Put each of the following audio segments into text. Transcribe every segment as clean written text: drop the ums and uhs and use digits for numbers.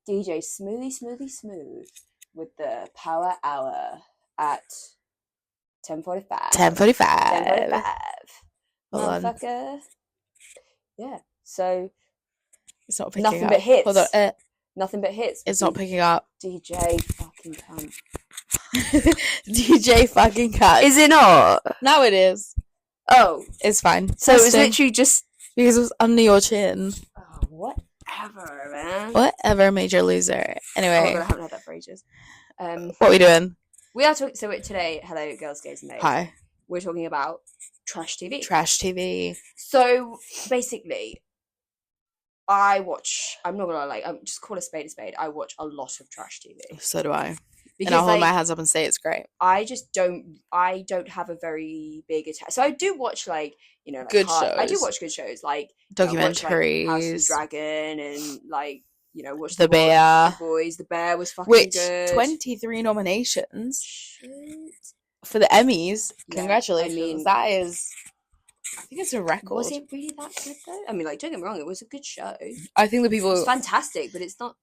DJ Smooth with the Power Hour at 10:45. 10:45. Motherfucker. Yeah. So it's not picking nothing up. but hits. Hold on. Nothing but hits. It's not picking up. DJ fucking cunt. DJ fucking cunt. Is it not? Now it is. Oh, it's fine. So it was literally just because it was under your chin. Oh, whatever, man. Whatever, major loser. Anyway, oh my God, I haven't had that for ages. What are we doing? We are talking. So today, hello, girls, gays, and babes. Hi. We're talking about trash TV. Trash TV. So basically, I'm not gonna lie, just call a spade a spade. I watch a lot of trash TV. So do I. Because, and I'll hold my hands up and say it's great. I don't have a very big attachment. So I do watch good shows. I do watch good shows like documentaries, House of the Dragon, and watch The Bear. The Boys. The Bear was fucking good. Which 23 nominations Shit. for the Emmys. Yeah, Congratulations! That is, I think it's a record. Was it really that good though? I mean, don't get me wrong, it was a good show. I think the people. It's fantastic, but it's not.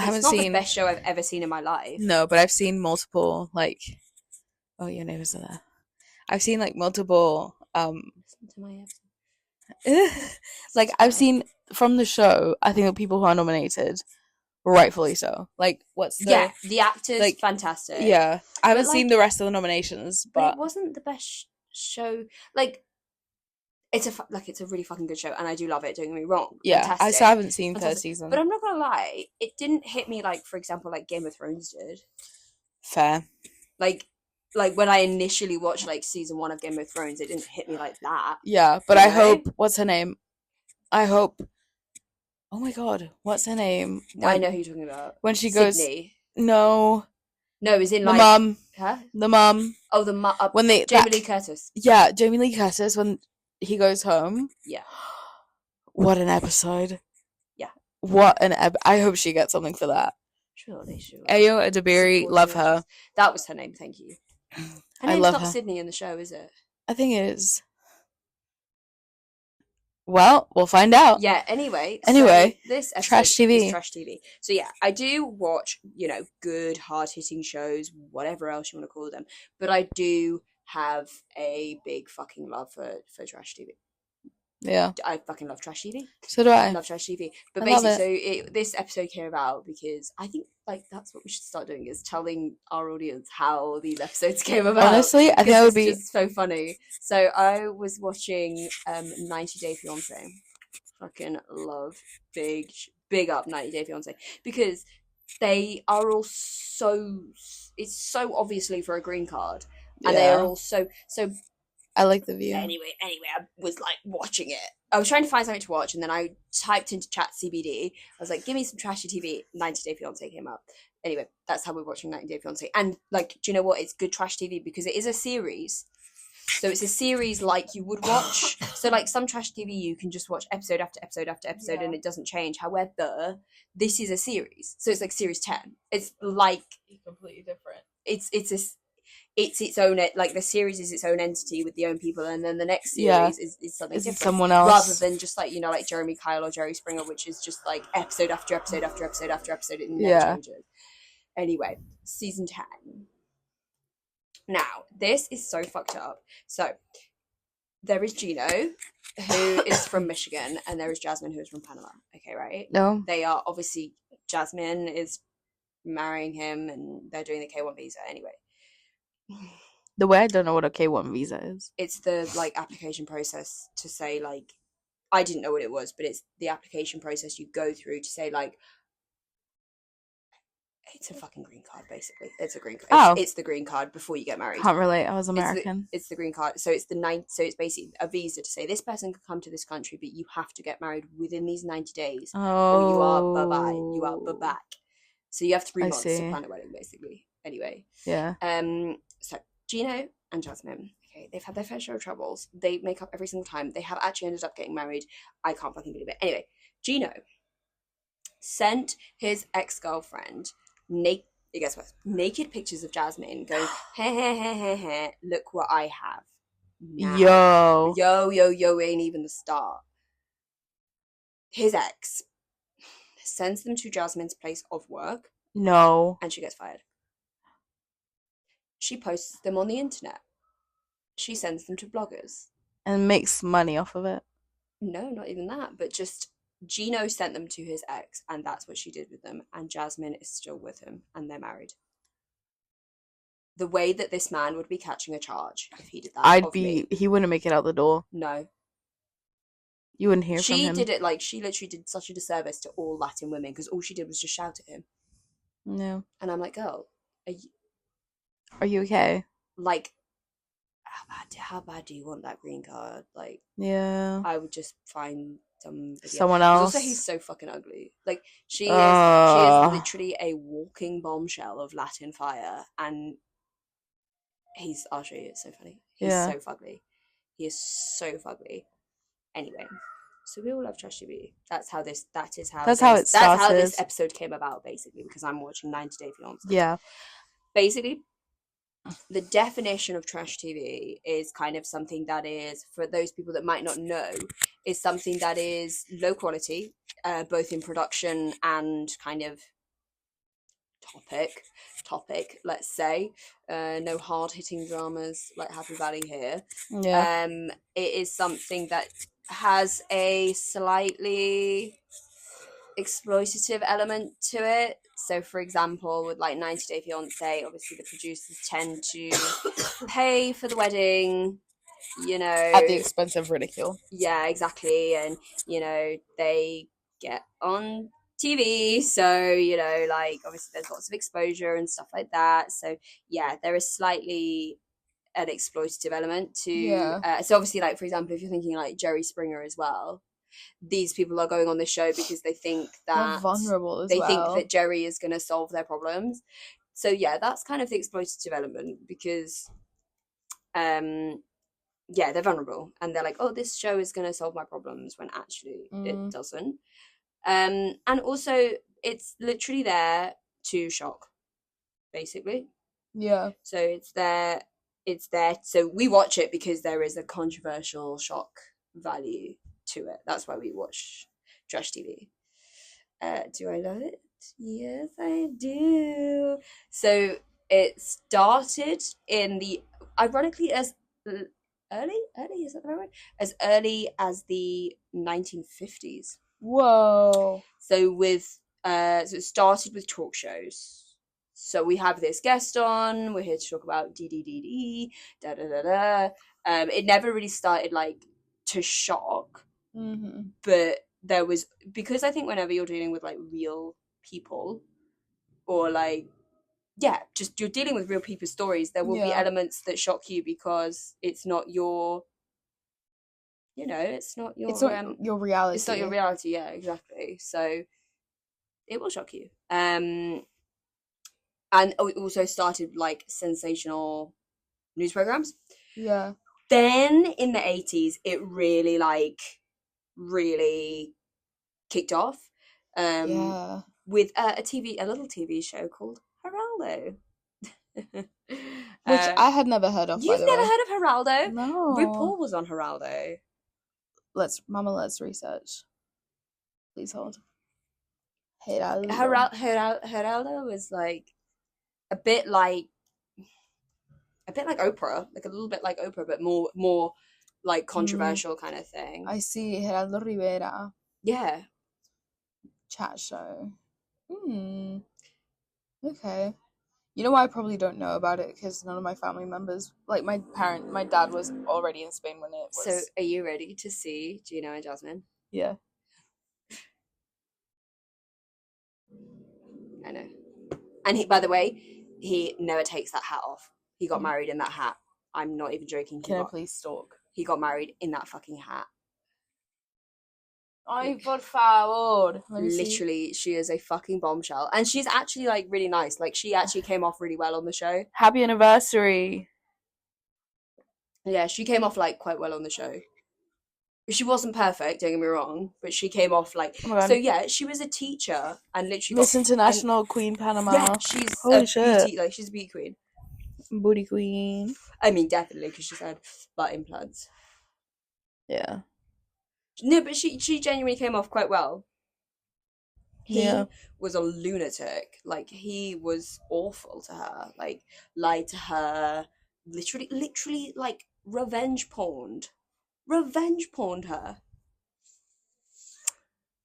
It's not the best show I've ever seen in my life. No, but I've seen multiple oh, your neighbors are there. I've seen multiple Listen to my episode. I've seen from the show. I think the people who are nominated, rightfully so. What's the the actors fantastic. Yeah, I haven't seen the rest of the nominations, but it wasn't the best show. It's a really fucking good show, and I do love it. Don't get me wrong. Yeah, fantastic. I still haven't seen third season, but I'm not gonna lie, it didn't hit me for example, Game of Thrones did. Fair. When I initially watched season 1 of Game of Thrones, it didn't hit me like that. Yeah, but I hope. What's her name? I hope. Oh my God, what's her name? I know who you're talking about. When she goes. Sydney. No, is in the mum. Huh? The mum. Oh, the mum. When Jamie Lee Curtis. Yeah, Jamie Lee Curtis when he goes home. Yeah. What an episode. Yeah. What an I hope she gets something for that. Surely. Ayo Edebiri, love her. That was her name, thank you. Her name's not Sydney in the show, is it? I think it is. Well, we'll find out. Yeah, anyway, so this episode trash TV. is trash TV. So yeah, I do watch, good, hard-hitting shows, whatever else you want to call them. But I do have a big fucking love for trash TV. Yeah. I fucking love trash TV. So do I. I love trash TV. But basically, this episode came about because I think that's what we should start doing, is telling our audience how these episops came about. Honestly, I think that would be just so funny. So I was watching 90 Day Fiancé. Fucking love big up 90 Day Fiancé, because they are all it's so obviously for a green card, and they are all so I like the view. Anyway, I was watching it. I was trying to find something to watch, and then I typed into chat CBD. I was like, give me some trashy TV. 90 Day Fiancé came up. Anyway, that's how we're watching 90 Day Fiancé. And do you know what? It's good trash TV because it is a series. So it's a series you would watch. So some trash TV you can just watch episode after episode after episode, and it doesn't change. However, this is a series. So it's series 10. It's completely different. It's its own, the series is its own entity with the own people, and then the next series is something different, someone else, rather than just Jeremy Kyle or Jerry Springer, which is just episode after episode after episode after episode. It never changes. Anyway, season 10. Now this is so fucked up. So there is Gino, who is from Michigan, and there is Jasmine, who is from Panama. Okay, right? No, they are obviously, Jasmine is marrying him, and they're doing the K1 visa anyway. The way I don't know what a K1 visa is. It's the application process to say I didn't know what it was, but it's the application process you go through to say it's a fucking green card, basically. It's a green card. It's the green card before you get married. Can't relate. I was American. It's the green card. So it's so it's basically a visa to say this person can come to this country, but you have to get married within these 90 days. Oh. Or you are bye-bye. You are bye-bye. So you have 3 months to plan a wedding, basically. Anyway. Yeah. So Gino and Jasmine, okay, they've had their fair share of troubles. They make up every single time. They have actually ended up getting married. I can't fucking believe it. Anyway, Gino sent his ex-girlfriend naked pictures of Jasmine, going, hey, look what I have. Now. Yo, ain't even the start. His ex sends them to Jasmine's place of work, No. and she gets fired. She posts them on the internet. She sends them to bloggers. And makes money off of it. No, not even that, but just Gino sent them to his ex, and that's what she did with them. And Jasmine is still with him, and they're married. The way that this man would be catching a charge if he did that. He wouldn't make it out the door. No. You wouldn't hear from him. She did it like, she literally did such a disservice to all Latin women because all she did was just shout at him. No. And I'm like, girl, are you okay? Like, how bad do you want that green card? Like, yeah, I would just find someone else. Also, he's so fucking ugly. Like, she is literally a walking bombshell of Latin fire, and I'll show you, it's so funny. He's so fugly. He is so fugly. Anyway, so we all love trash TV. That's how this episode came about, basically, because I'm watching 90 Day Fiancé. Yeah. Basically, the definition of trash TV is kind of something that is, for those people that might not know, is something that is low quality, both in production and kind of topic, let's say. No hard-hitting dramas like Happy Valley here. Yeah. It is something that has a slightly exploitative element to it. So, for example, with like 90 Day Fiancé, obviously the producers tend to pay for the wedding, you know, at the expense of ridicule. Yeah, exactly. And, you know, they get on TV, so, you know, like, obviously there's lots of exposure and stuff like that. So, yeah, there is slightly an exploitative element to so obviously, like, for example, if you're thinking like Jerry Springer as well, these people are going on this show because they think that they're vulnerable think that Jerry is going to solve their problems. So yeah, that's kind of the exploitative element, because they're vulnerable and they're like, oh, this show is going to solve my problems, when actually it doesn't. And also, it's literally there to shock, basically. Yeah. So it's there. So we watch it because there is a controversial shock value to it. That's why we watch trash TV. Do I love it? Yes, I do. So it started in the, ironically, as early, is that the right word? As early as the 1950s. Whoa. So with so it started with talk shows. So we have this guest on, we're here to talk about DDDD, da da da da. It never really started like to shock, but there was, because I think whenever you're dealing with like real people, or like, just you're dealing with real people's stories, there will be elements that shock you because it's not your, you know, it's not your reality. It's not your reality, yeah, exactly. So it will shock you. And it also started like sensational news programs. Yeah. Then in the 80s, it really kicked off. With a little TV show called Geraldo. Which I had never heard of. You've never heard of Geraldo? No. RuPaul was on Geraldo. Let's research. Please hold. Geraldo was like a bit like Oprah, like a little bit like Oprah, but more like controversial kind of thing. I see. Geraldo Rivera. Yeah. Chat show. Okay. You know why I probably don't know about it? Because none of my family members, like my dad was already in Spain when it was. So are you ready to see Gino and Jasmine? Yeah. I know. And he, by the way, he never takes that hat off. He got married in that hat. I'm not even joking. Can I please stalk? He got married in that fucking hat. Ay, por favor. Literally, she is a fucking bombshell. And she's actually, like, really nice. Like, she actually came off really well on the show. Happy anniversary. Yeah, she came off, like, quite well on the show. She wasn't perfect, don't get me wrong, but she came off, like... so, yeah, she was a teacher and literally... Miss International Queen Panama. Yeah, she's Holy shit. beauty, like, she's a beauty queen. Booty queen. I mean, definitely, because she's had butt implants. Yeah. No, but she genuinely came off quite well. He was a lunatic. Like, he was awful to her. Like, lied to her. Literally, like, revenge porned. Revenge porned her.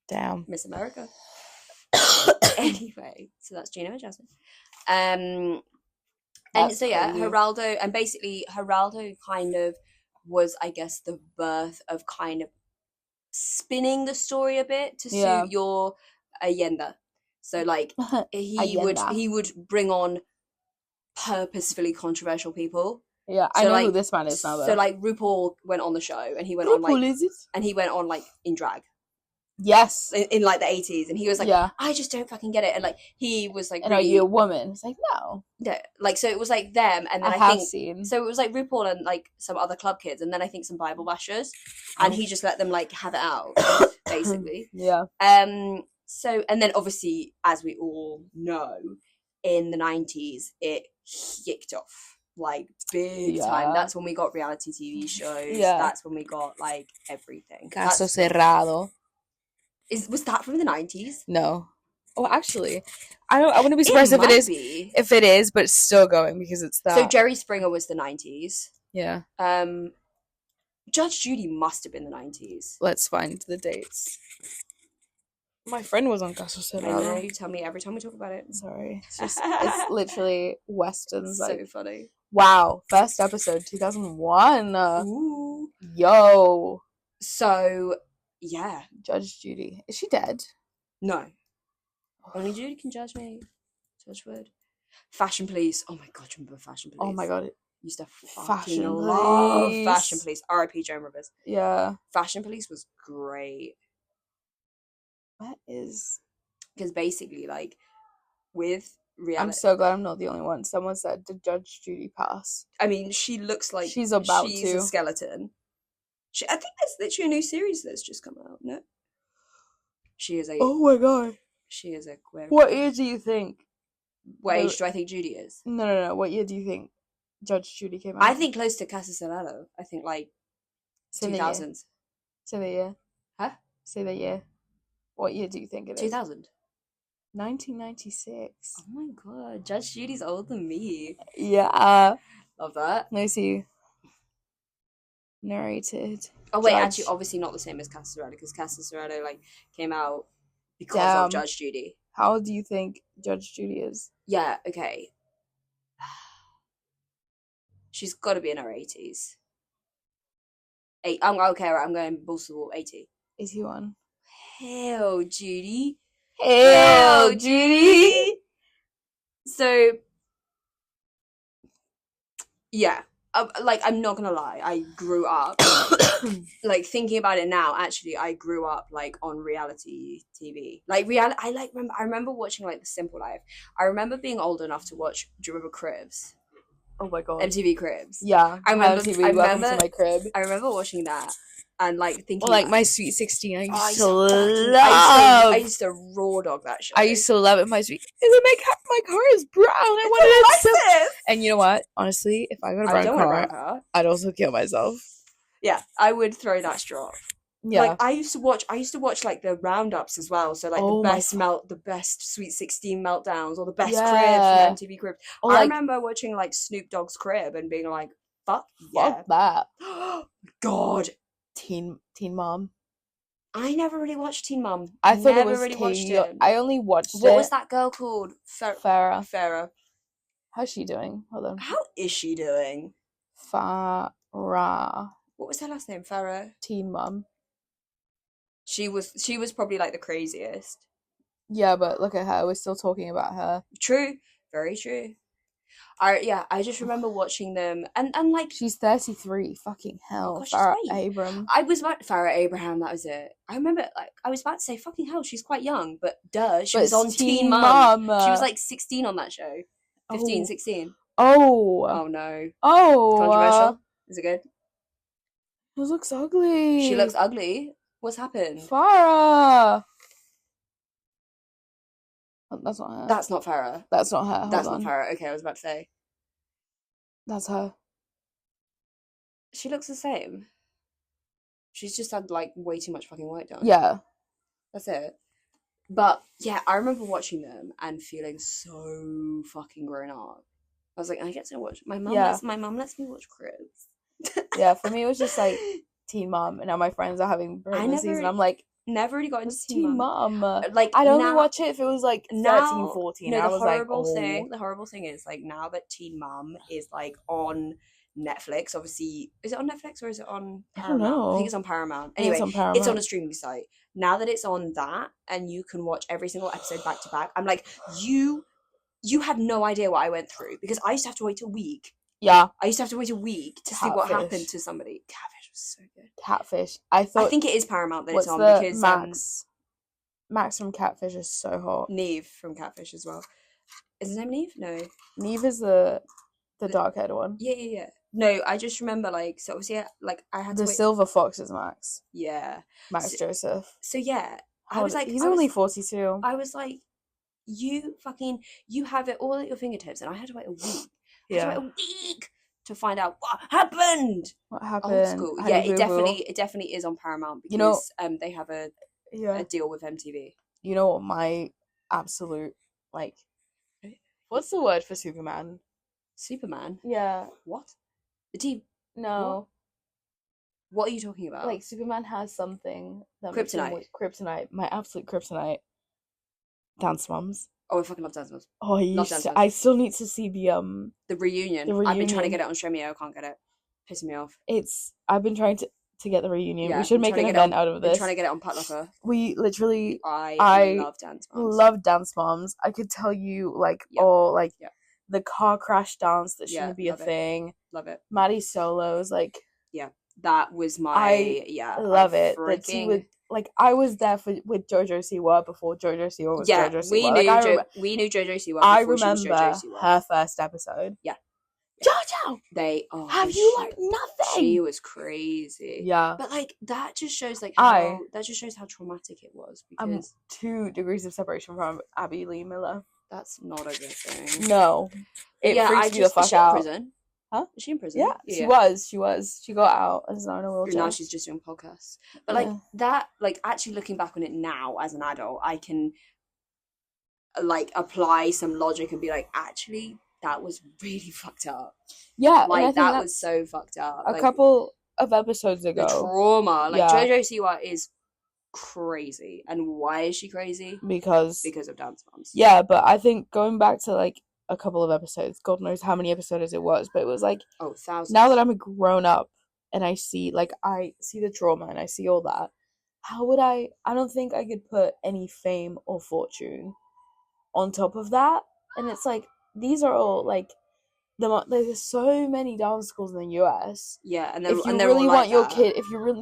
Damn. Miss America. Anyway, so that's Gina and Jasmine. And That's so yeah, crazy. Geraldo, and basically Geraldo kind of was, I guess, the birth of kind of spinning the story a bit to suit your agenda. So like he would bring on purposefully controversial people. Yeah, so, I know like, who this man is now though. So like RuPaul went on the show and he went RuPaul, on like is it? and he went on like in drag. Yes. In like the 80s, and he was like, yeah. I just don't fucking get it. And like he was like, and really, are you a woman? It's like, no. Yeah, like, so it was like them, and then I think seen. So it was like RuPaul and like some other club kids, and then I think some Bible bashers, and he just let them like have it out, basically. Yeah. So, and then obviously, as we all know, in the 90s, it kicked off like big time. That's when we got reality TV shows. Yeah. That's when we got like everything. Caso Cerrado. Was that from the 90s? No. Oh, actually, I wouldn't be surprised if it is. If it is, but it's still going because it's that. So Jerry Springer was the 90s. Yeah. Judge Judy must have been the 90s. Let's find the dates. My friend was on Caso Cerrado. I know, you tell me every time we talk about it. Sorry. It's literally westerns. So funny. Wow. First episode, 2001. Ooh. Yo. So, yeah. Judge Judy. Is she dead? No. Only Judy can judge me. Touch wood. Fashion Police. Oh my god, do you remember Fashion Police? Oh my god. Used to fucking love Fashion Police. R.I.P. Joan Rivers. Yeah. Fashion Police was great. What is? Because basically, like, with reality. I'm so glad I'm not the only one. Someone said, did Judge Judy pass? I mean, she looks like she's about she's a skeleton. I think there's literally a new series that's just come out, no? She is a... Oh my god. She is a queer. What year do you think? What age do I think Judy is? No. What year do you think Judge Judy came out? I think close to Casa Cerrado. I think like 2000s. Say the year. Huh? Say the year. What year do you think it is? 2000. 1996. Oh my god, Judge Judy's older than me. Yeah. Love that. Let me see. Narrated. Oh wait, actually, obviously not the same as Casa Cerrado, because Casa Cerrado like came out because of Judge Judy. How old do you think Judge Judy is? Yeah. Okay. She's got to be in her 80s. I'm going balls to the wall. 80. 81. Hell, Judy. Hell, Judy. So, yeah. Like, I'm not gonna lie. I grew up, like, thinking about it now, actually, I grew up, like, on reality TV. Like, I remember watching, like, The Simple Life. I remember being old enough to watch, do you remember Cribs? Oh my god. MTV Cribs. Yeah. I remember Welcome to my crib. I remember watching that and like thinking, like My Sweet 16. I used to raw dog that show. I used to love it. My car is brown. I wanted it. And you know what? Honestly, if I got a brown car, I'd also kill myself. Yeah, I would throw that straw. Yeah. Like I used to watch like the roundups as well. So like the best Sweet 16 meltdowns or the best cribs from MTV Cribs. I remember watching like Snoop Dogg's crib and being like, fuck that. God. Teen Mom. I never really watched Teen Mom. I thought it was really watched it. I only watched What was that girl called? Farrah. How's she doing? Hold on. How is she doing? Farrah. What was her last name? Farrah. Teen Mom. She was probably like the craziest. Yeah, but look at her. We're still talking about her. True. Very true. I just remember watching them and like she's 33. Fucking hell. Oh, Farrah Abraham. Farrah Abraham, that was it. I remember like I was about to say fucking hell, she's quite young, but she was on Teen Mom. She was like 16 on that show. 15, 16. Oh no. Controversial. Is it good? It looks ugly. She looks ugly. What's happened? Farrah. Oh, that's not her. That's not Farrah. That's not her. That's not Farrah. Okay, I was about to say. That's her. She looks the same. She's just had like way too much fucking white done. Yeah. That's it. But yeah, I remember watching them and feeling so fucking grown up. I was like, I get to watch my mum. Yeah. My mum lets me watch Cribs. Yeah, for me it was just like Teen Mom, and now my friends are having pregnancies, and I'm like, never really got into Teen Mom. Like, I'd only watch it if it was like 13, 14. No, I was like, the horrible thing is, like, now that Teen Mom is like on Netflix, obviously, is it on Netflix or is it on Paramount? I don't know. I think it's on Paramount. Anyway, it's on a streaming site. Now that it's on that and you can watch every single episode back to back, I'm like, you have no idea what I went through, because I used to have to wait a week. Yeah. I used to have to wait a week to see what happened to somebody. Catfish was so good. Catfish. I think it is Paramount that it's on, because Max from Catfish is so hot. Neve from Catfish as well. Is his name Neve? No. Neve is the dark-haired one. Yeah. No, I just remember, like, so obviously, like, I had to The silver fox is Max. Yeah. Max Joseph. So yeah, I was like, he's only 42. I was like, you have it all at your fingertips, and I had to wait a week. Yeah. I had to wait a week to find out what happened. What happened? Old school. Yeah, it definitely is on Paramount, because they have a deal with MTV. You know what my absolute, like, what's the word for Superman? Superman? Yeah. What? The team? No. What are you talking about? Like, Superman has something that kryptonite. Kryptonite. My absolute kryptonite. Dance Moms. Oh, I fucking love Dance Moms. Oh, I still need to see the reunion. I've been trying to get it on Stremio. I can't get it. Pissing me off. I've been trying to get the reunion. Yeah, we should make an event out of this. I'm trying to get it on Putlocker. We literally. I love Dance Moms. Love Dance Moms. I could tell you the car crash dance that shouldn't be a thing. Love it. Maddie solos, like. Yeah, that was my. I love it. Like, I was there with JoJo Siwa before JoJo Siwa was JoJo Siwa. We knew JoJo Siwa. I remember her first episode. Yeah. JoJo! Have you learned nothing? She was crazy. Yeah. But, like, that just shows, like, how traumatic it was. Because I'm 2 degrees of separation from Abby Lee Miller. That's not a good thing. No. It freaks me the fuck out. Is she in prison? Huh? Is she in prison? Yeah, she was. She got out and is now in a wheelchair. Now she's just doing podcasts. But like that, like, actually looking back on it now as an adult, I can like apply some logic and be like, actually, that was really fucked up. Yeah, like that was so fucked up. A couple of episodes ago, the trauma. Like, JoJo Siwa is crazy, and why is she crazy? Because of Dance Moms. Yeah, but I think going back to like a couple of episodes, God knows how many episodes it was, but it was like, thousands. Now that I'm a grown up and I see the trauma and I see all that, how would I don't think I could put any fame or fortune on top of that. And it's like, these are all like, there's so many dance schools in the US. Yeah, and if you really want your kid, if you really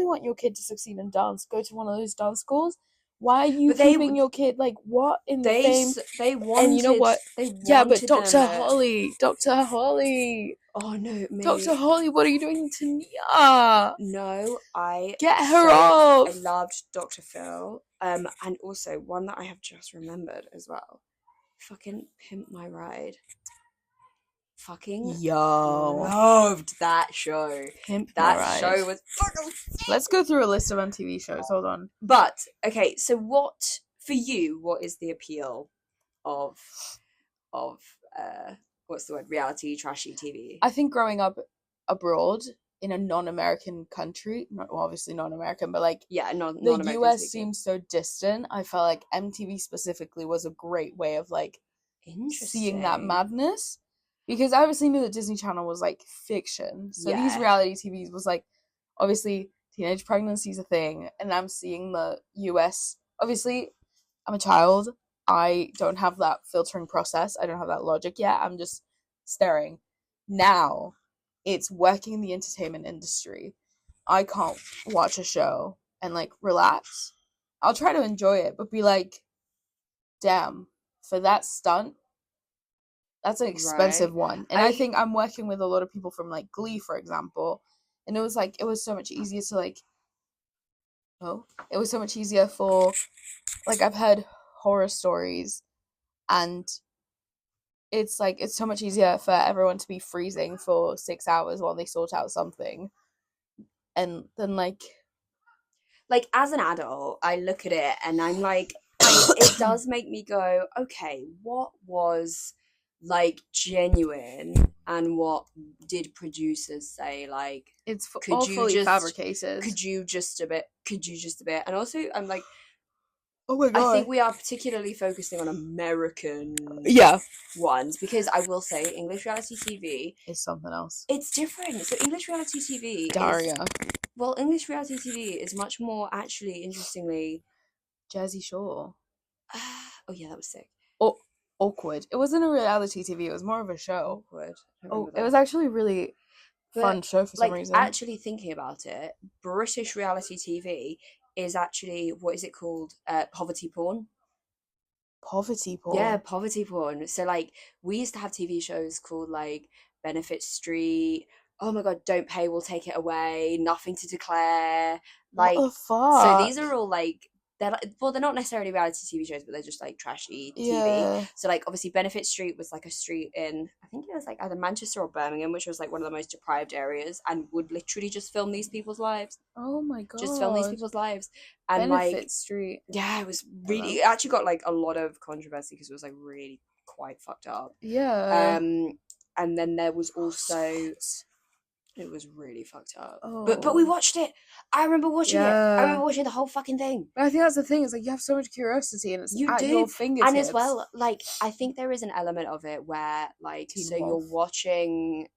want your kid to succeed in dance, go to one of those dance schools. Why are you keeping your kid? Like, what in the fame? They wanted. And you know what? But Dr. Holly. Oh no, me. Dr. Holly, what are you doing to Nia? No, get her off. I loved Dr. Phil. And also one that I have just remembered as well. Fucking Pimp My Ride. Fucking loved that show. That show was fucking sick. Let's go through a list of MTV shows. Hold on. But okay, so what is the appeal of what's the word? Reality trashy TV? I think growing up abroad in a non-American country, well, obviously non-American, but like the US seems so distant. I felt like MTV specifically was a great way of like seeing that madness. Because I obviously knew that Disney Channel was, like, fiction. So these reality TVs was, like, obviously, teenage pregnancy is a thing. And I'm seeing the US. Obviously, I'm a child. I don't have that filtering process. I don't have that logic yet. I'm just staring. Now, it's working in the entertainment industry. I can't watch a show and, like, relax. I'll try to enjoy it, but be like, damn, for that stunt, that's an expensive one. And I think I'm working with a lot of people from, like, Glee, for example. And it was, like, it was so much easier to, like... it was so much easier for... Like, I've heard horror stories. And it's, like, it's so much easier for everyone to be freezing for 6 hours while they sort out something. And then, like... like, as an adult, I look at it and I'm like, it does make me go, okay, what was like genuine and what did producers say? Like, it's all fully fabricated. Could you just a bit? And also, I'm like, oh my god, I think we are particularly focusing on American ones, because I will say English reality TV is something else. It's different. So English reality TV English reality TV is much more, actually, interestingly, Jersey Shore. Oh yeah, that was sick. Oh, awkward. It wasn't a reality TV. It was more of a show. Awkward. It was actually really fun show for some reason. Actually, thinking about it, British reality TV is actually, what is it called? Poverty porn. Poverty porn. Yeah, poverty porn. So like, we used to have TV shows called like Benefit Street. Oh my god, Don't Pay, We'll Take It Away. Nothing to Declare. Like, what the fuck? So these are all like, they're not necessarily reality TV shows, but they're just like trashy TV. Yeah. So like, obviously Benefit Street was like a street in, I think it was like either Manchester or Birmingham, which was like one of the most deprived areas, and would literally just film these people's lives. Oh my god. Just film these people's lives. And Benefit Street. Yeah, it was really, it actually got like a lot of controversy because it was like really quite fucked up. Yeah. And then there was also, it was really fucked up. Oh. But we watched it. I remember watching it. I remember watching the whole fucking thing. But I think that's the thing. It's like, you have so much curiosity, and it's at your fingertips. And as well, like, I think there is an element of it where, like, you're watching,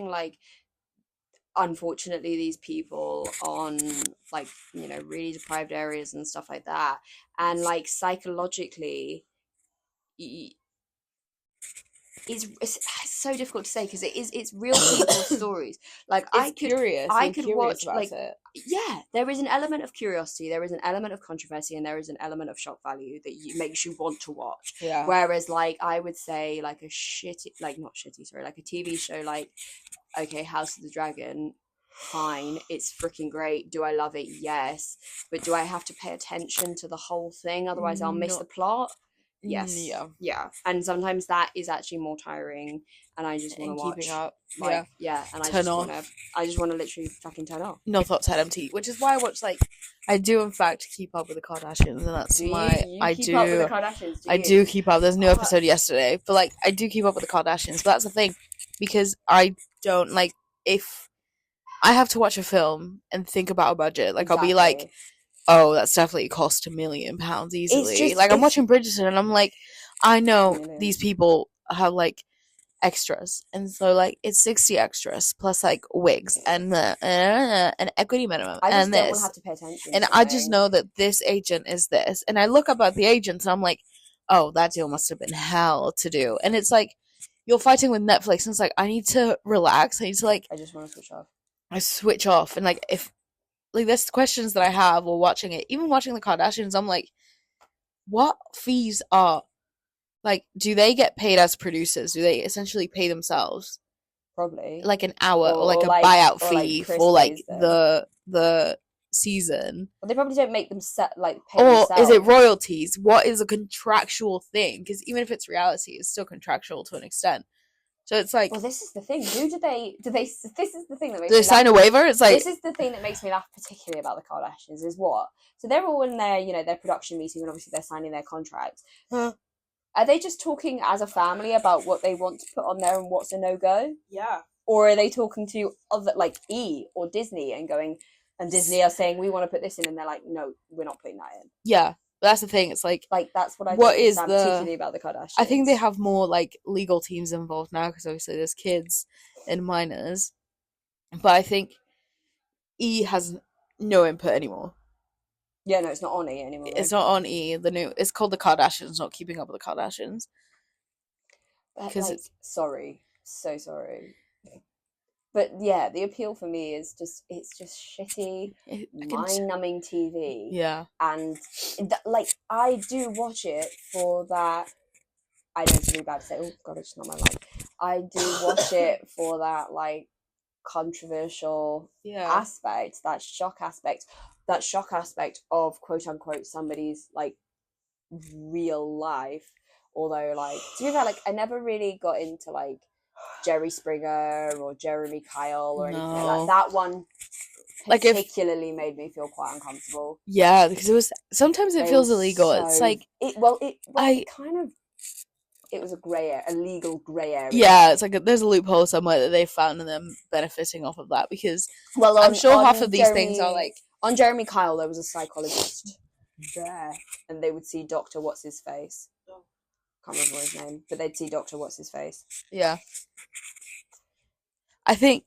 like, unfortunately, these people on, like, you know, really deprived areas and stuff like that, and like, psychologically, it's so difficult to say, because it's real people's stories. Like, I could watch, like, yeah, there is an element of curiosity, there is an element of controversy, and there is an element of shock value that makes you want to watch. Yeah. Whereas, like, I would say, like, a TV show, like, okay, House of the Dragon, fine, it's freaking great. Do I love it? Yes. But do I have to pay attention to the whole thing? Otherwise, I'll miss the plot. Yes. Yeah. And sometimes that is actually more tiring, and I just want to watch. Keeping up. Like, yeah. And I just want to literally fucking turn off. No thoughts had empty, which is why I watch, like, I do in fact keep up with the Kardashians, and that's I do keep up with the Kardashians. I do keep up. There's a new episode yesterday, but like, I do keep up with the Kardashians. But that's the thing, because I don't, like, if I have to watch a film and think about a budget, like, I'll be like, oh, that's definitely cost £1 million easily. Like, I'm watching Bridgerton, and I'm like, I know these people have, like, extras, and so, like, it's 60 extras plus, like, wigs and an equity minimum, I just and don't this, want to have to pay attention. And I just know that this agent is this, and I look up at the agents, and I'm like, oh, that deal must have been hell to do. And it's like, you're fighting with Netflix, and it's like, I need to relax. I need to, like, I just want to switch off. I switch off, and like, if, like, there's questions that I have while watching it, even watching the Kardashians, I'm like, what fees are, like, do they get paid as producers? Do they essentially pay themselves? Probably. Like an hour, or like a buyout fee for, like, the season. But they probably don't make them pay or themselves. Is it royalties? What is a contractual thing? Because even if it's reality, it's still contractual to an extent. So it's like, well, this is the thing. Who do they? This is the thing that makes. Do they sign a waiver? It's like, this is the thing that makes me laugh particularly about the Kardashians is what. So they're all in their, you know, their production meeting, and obviously they're signing their contracts. Are they just talking as a family about what they want to put on there and what's a no-go? Yeah. Or are they talking to other, like, E or Disney, and going, and Disney are saying, we want to put this in, and they're like, no, we're not putting that in. Yeah. That's the thing. It's like that's what I what think is particularly about the Kardashians. I think they have more, like, legal teams involved now, because obviously there's kids and minors. But I think E has no input anymore. Yeah, no, it's not on E anymore. It's not on E. It's called the Kardashians, not Keeping Up with the Kardashians. Because it's sorry, so sorry. But yeah, the appeal for me is just, it's just shitty, mind-numbing TV. Yeah. And, like, I do watch it for that, I know it's really bad to say, oh god, it's not my life. I do watch it for that, like, controversial aspect, that shock aspect of, quote-unquote, somebody's, like, real life. Although, like, to be fair, like, I never really got into, like, Jerry Springer or Jeremy Kyle or anything like that. That one particularly made me feel quite uncomfortable. Yeah, because sometimes it feels illegal. It's like it kind of. It was a legal grey area. Yeah, it's like there's a loophole somewhere that they found and them benefiting off of that because I'm sure half of these things are like... On Jeremy Kyle, there was a psychologist there, and they would see Dr. What's-His-Face. Can't remember his name, but they'd see Dr. What's-His-Face. Yeah. I think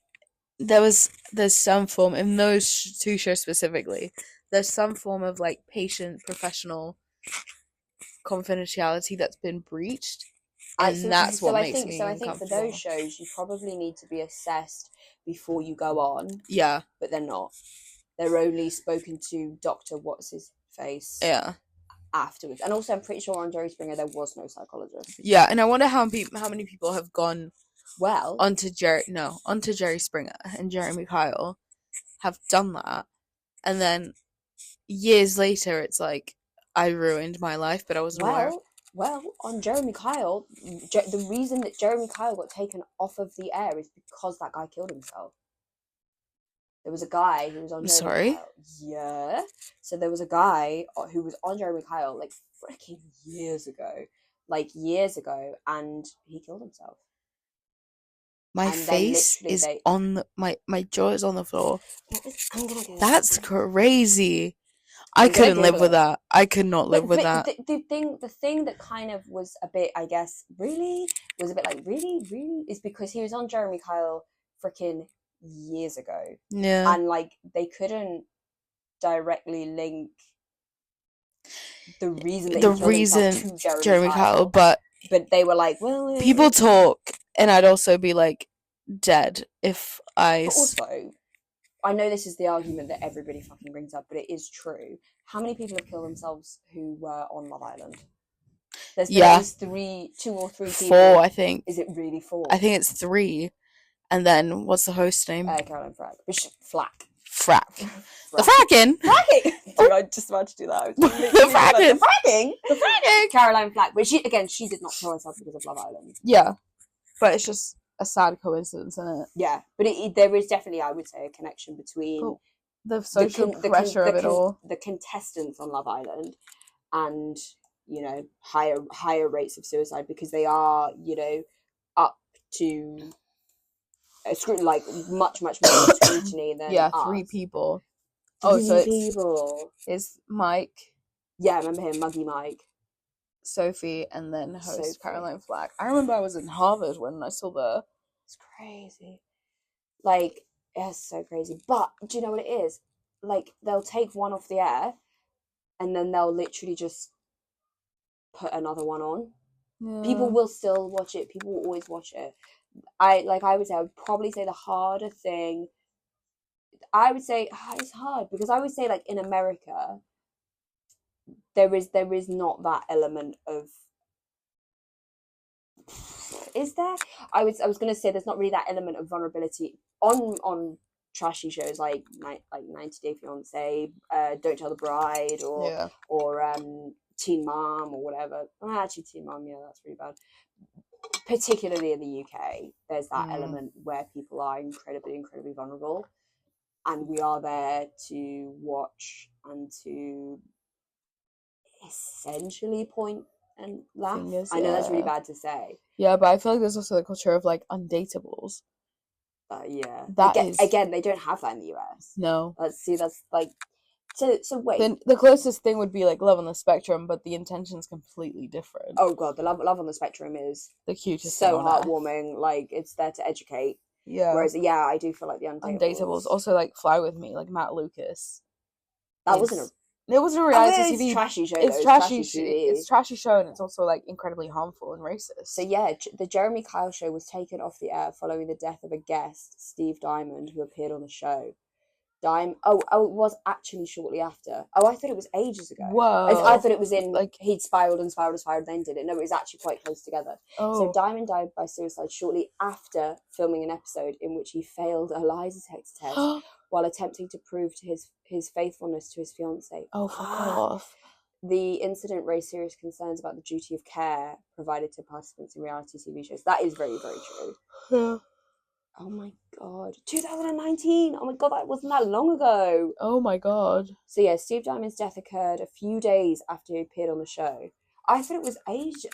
there's some form, in those two shows specifically, there's some form of like patient, professional confidentiality that's been breached. And that's what makes me uncomfortable. I think for those shows, you probably need to be assessed before you go on. Yeah. But they're not. They're only spoken to Dr. What's-His-Face. Yeah. Afterwards. And also, I'm pretty sure on Jerry Springer, there was no psychologist. Yeah, and I wonder how many people have gone onto Jerry Springer and Jeremy Kyle have done that. And then years later, it's like, I ruined my life, but I wasn't aware. Well, on Jeremy Kyle, the reason that Jeremy Kyle got taken off of the air is because that guy killed himself. There was a guy who was on Jeremy Kyle. Yeah. So there was a guy who was on Jeremy Kyle like freaking years ago, and he killed himself. My face is on my jaw is on the floor. That's crazy. I couldn't live with that. I could not live with that. The thing that kind of was a bit, I guess, really is because he was on Jeremy Kyle freaking years ago. Yeah. And like they couldn't directly link the reason to Jeremy Kyle, but they were like, well, people talk, and I'd also be like dead if I. But also, I know this is the argument that everybody fucking brings up, but it is true. How many people have killed themselves who were on Love Island? There's two or three people. 4, I think. Is it really 4? I think it's 3. And then, what's the host name? Caroline Flack. The fracking! Fracking! Dude, I just about to do that. The fracking! Caroline Flack. But she did not kill herself because of Love Island. Yeah. But it's just a sad coincidence, isn't it? Yeah. But there is definitely, I would say, a connection between the social pressure of it all. The contestants on Love Island and, higher rates of suicide because they are, up to like much more scrutiny than us. 3 people. People. It's Mike. Yeah, I remember him, Muggy Mike. Sophie, and then host Caroline Flack. I remember I was in Harvard when I saw It's crazy. Like, it's so crazy. But, do you know what it is? Like, they'll take one off the air, and then they'll literally just put another one on. Yeah. People will still watch it. People will always watch it. I would probably say the harder thing, it's hard because I would say like in America there is not that element of, is there? I was going to say there's not really that element of vulnerability on trashy shows like 90 Day Fiancé, Don't Tell the Bride, or Teen Mom or whatever. Actually, Teen Mom, yeah, that's really bad. Particularly in the UK, there's that element where people are incredibly vulnerable, and we are there to watch and to essentially point and laugh. Fingers, I know that's really bad to say. Yeah, but I feel like there's also the culture of like undateables. Yeah. That again, they don't have that in the US. No. That's like. So wait. Then the closest thing would be like Love on the Spectrum, but the intention's completely different. Oh god, the Love on the Spectrum is the cutest. So heartwarming. Like it's there to educate. Yeah. Whereas I do feel like the Undateables. Also like Fly With Me, like Matt Lucas. It wasn't a reality TV. It's trashy show. It's trashy. It's trashy show, and it's also like incredibly harmful and racist. So yeah, the Jeremy Kyle show was taken off the air following the death of a guest, Steve Diamond, who appeared on the show. It was actually shortly after. Oh, I thought it was ages ago. Whoa. I thought it was in, like, he'd spiraled, then did it. No, it was actually quite close together. Oh. So Diamond died by suicide shortly after filming an episode in which he failed a lie detector test while attempting to prove to his faithfulness to his fiancée. Oh, fuck off. The incident raised serious concerns about the duty of care provided to participants in reality TV shows. That is very, very true. Yeah. Oh my god, 2019. Oh my god, that wasn't that long ago. Oh my god. So yeah, Steve Diamond's death occurred a few days after he appeared on the show. I thought it was age.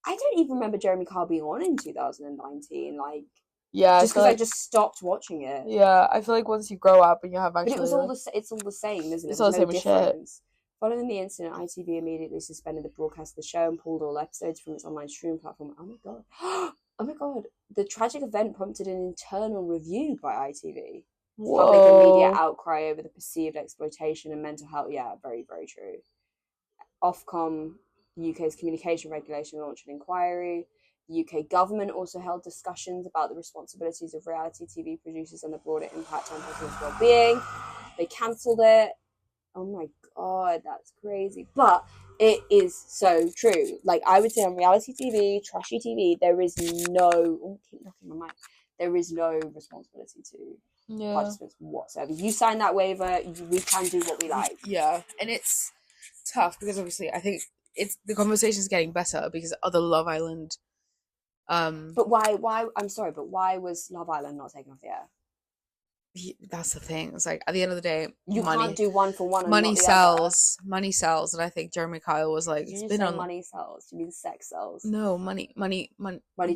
I don't even remember Jeremy Kyle being on in 2019. Like, yeah, just because I just stopped watching it. Yeah, I feel like once you grow up and you have actually, but it was all it's all the same, isn't it? It's all the same difference. Following the incident, ITV immediately suspended the broadcast of the show and pulled all episodes from its online streaming platform. Oh my god! Oh my god! The tragic event prompted an internal review by ITV. Whoa. Public and media outcry over the perceived exploitation and mental health. Yeah, very, very true. Ofcom, the UK's communication regulation, launched an inquiry. The UK government also held discussions about the responsibilities of reality TV producers and the broader impact on people's well-being. They cancelled it. Oh my god, that's crazy. But it is so true. Like, I would say on reality TV, trashy TV, there is no... Oh, keep knocking my mic. There is no responsibility to participants whatsoever. You sign that waiver, we can do what we like. Yeah, and it's tough because obviously I think the conversation's getting better because other Love Island... But why? I'm sorry, but why was Love Island not taken off the air? That's the thing. It's like at the end of the day, you can't do one for one. Money sells. Money sells, and I think Jeremy Kyle was like, "It's been on money sells." You mean sex sells? No, money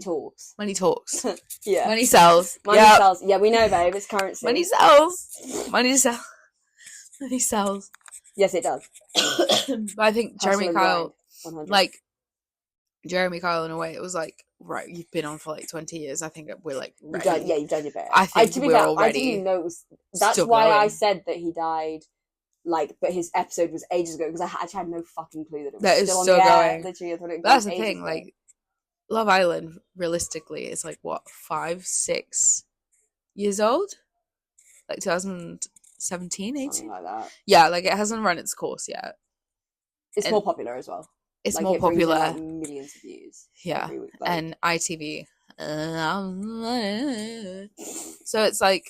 talks. Money talks. Yeah, money sells. Money sells. Yeah, we know, babe. It's currency. Money sells. Money sells. Money sells. Yes, it does. But I think Jeremy Kyle, like Jeremy Kyle, in a way, it was like, right, you've been on for like 20 years. I think we're like ready. You've done your bit. I think we're already. I didn't even know it was. That's why I said that he died. Like, but his episode was ages ago because I actually had no fucking clue that it was still on the air. Literally, that's the thing. Ago. Like, Love Island, realistically, is like what 5-6 years old, like 2017, 18, something like that. Yeah, like it hasn't run its course yet. It's more popular as well. It's more popular. Like millions of views. Yeah, every week, and ITV. So it's like,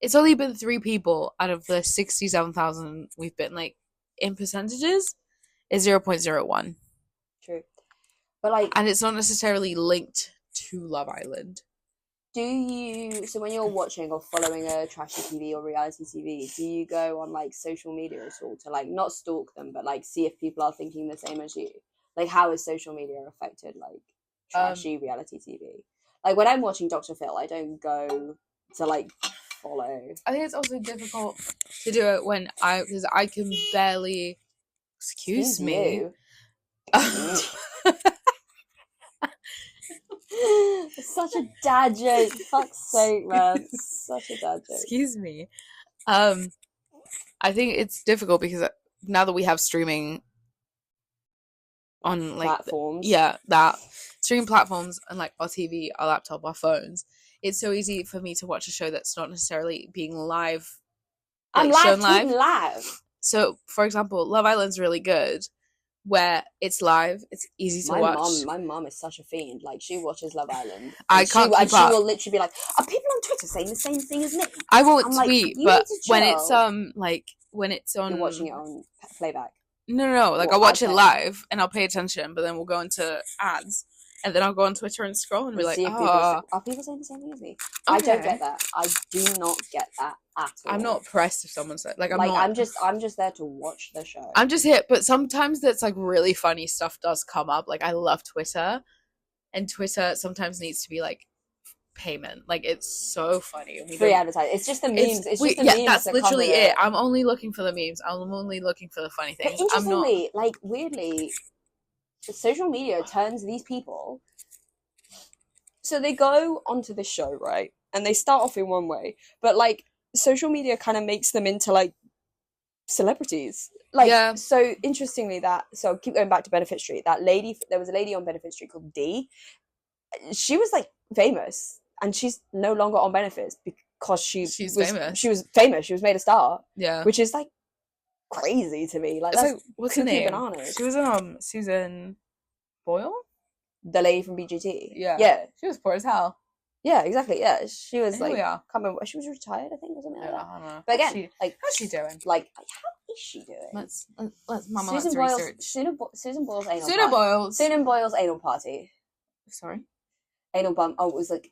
it's only been 3 people out of the 67,000 we've been, like, in percentages, is 0.01. True. But like, and it's not necessarily linked to Love Island. So when you're watching or following a trashy TV or reality TV, do you go on like social media at all to like not stalk them, but like see if people are thinking the same as you? Like, how has social media affected like trashy reality TV? Like, when I'm watching Dr. Phil, I don't go to like follow. I think it's also difficult to do it because I can barely. Excuse me. Such a dad joke. Fuck's sake, man. Such a dad joke. Excuse me. I think it's difficult because now that we have streaming on like platforms, that streaming platforms and like our TV, our laptop, our phones, it's so easy for me to watch a show that's not necessarily being live. Like, shown live. So, for example, Love Island's really good. Where it's live, it's easy to watch. My mom is such a fiend. Like, she watches Love Island. I can't keep up. She will literally be like, "Are people on Twitter saying the same thing as me?" I won't tweet, but when it's when it's on, you're watching it on playback. No. Like, I'll watch it live and I'll pay attention, but then we'll go into ads, and then I'll go on Twitter and scroll and be like, are people saying the same thing as me? Okay. I don't get that. I do not get that at all. I'm not pressed if someone said I'm just there to watch the show. I'm just here, but sometimes that's like really funny stuff does come up. Like, I love Twitter, and Twitter sometimes needs to be like payment. Like, it's so funny. Free advertising. It's just the memes. Memes. That's literally it. I'm only looking for the memes. I'm only looking for the funny things. But interestingly, like, weirdly, social media turns these people. So they go onto the show, right? And they start off in one way, but like, social media kind of makes them into like celebrities. Like, yeah. So interestingly, so keep going back to Benefit Street. There was a lady on Benefit Street called Dee. She was like famous, and she's no longer on benefits because she's famous. She was famous. She was made a star. Yeah, which is like crazy to me. Like, that's what's her name? Bananas. She was in Susan Boyle, the lady from BGT. Yeah. She was poor as hell. Yeah, exactly. Yeah, she was like, can't remember. She was retired, I think, or something like that. I don't know. But again, how's she doing? Like, how is she doing? Let's research. Susan Boyle's anal party. Sorry. Anal bump. Oh, it was like,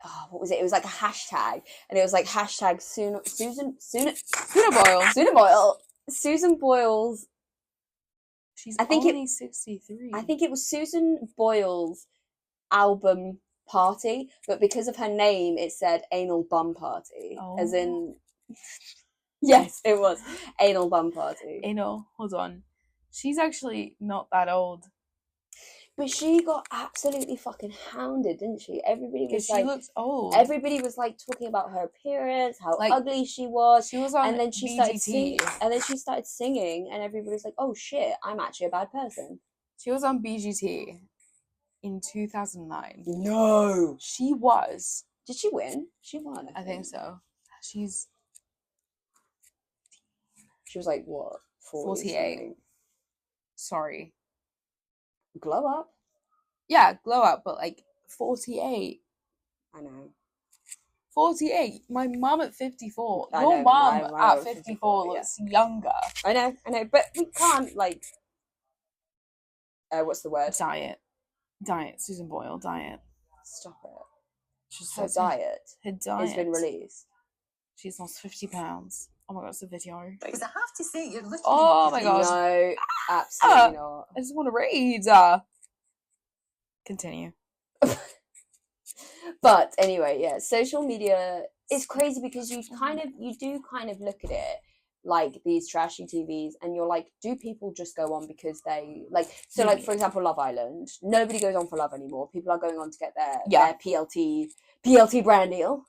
oh, what was it? It was like a hashtag, and it was like hashtag Susan Boyle. Susan Boyle's. She's only 63. I think it was Susan Boyle's album party, but because of her name, it said anal bum party, as in. Yes, it was anal bum party. Anal. Hold on. She's actually not that old. But she got absolutely fucking hounded, didn't she? Everybody was she looks old. Everybody was like talking about her appearance, how ugly she was. She was on and then she started singing. And then she started singing, and everybody was like, "Oh shit, I'm actually a bad person." She was on BGT in 2009. No, she was. Did she win? She won. I think so. She was like what? 48. Something. Sorry. Glow up. Yeah, glow up, but like 48. I know. 48. My mum at 54. Your mum at 54 looks younger. I know, but we can't like. What's the word? Diet. Susan Boyle. Diet. Stop it. Her diet has been released. She's lost 50 pounds. Oh my god, it's a video. Because I have to say, you're looking. Oh my god. No, absolutely not. I just want to read. Continue. But anyway, yeah, social media is crazy because you do kind of look at it like these trashy TVs, and you're like, do people just go on because they like? So, like for example, Love Island. Nobody goes on for love anymore. People are going on to get their PLT brand deal.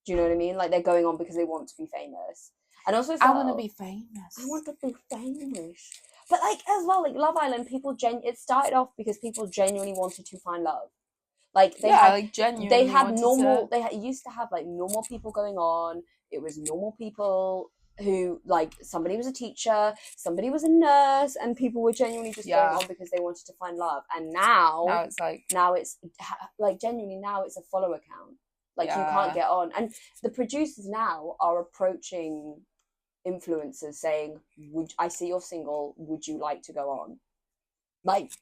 Do you know what I mean? Like they're going on because they want to be famous. And also, I want to be famous. I want to be famous. But like as well, like Love Island, it started off because people genuinely wanted to find love. Like they used to have like normal people going on. It was normal people who like somebody was a teacher, somebody was a nurse, and people were genuinely just going on because they wanted to find love. And now it's genuinely now it's a follow account. Like you can't get on, and the producers now are approaching influencers saying, "Would I see you're single? Would you like to go on?" Like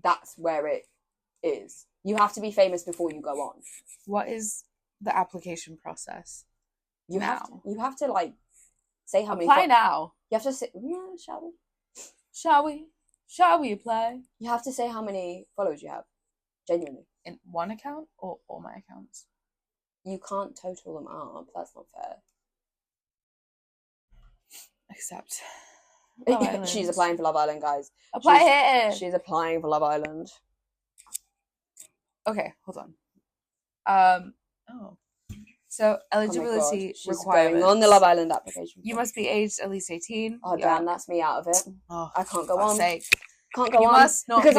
that's where it is. You have to be famous before you go on. What is the application process? You have to like say how many. Apply now. You have to say, shall we? Shall we apply? You have to say how many followers you have. Genuinely. In one account or all my accounts? You can't total them up. That's not fair. Except she's applying for Love Island, guys. Apply here. She's applying for Love Island. Okay, hold on. So eligibility requirements. Going on the Love Island application. You must be aged at least 18. Oh damn, that's me out of it. Oh, I can't go on. Sake. Can't go on. Must not because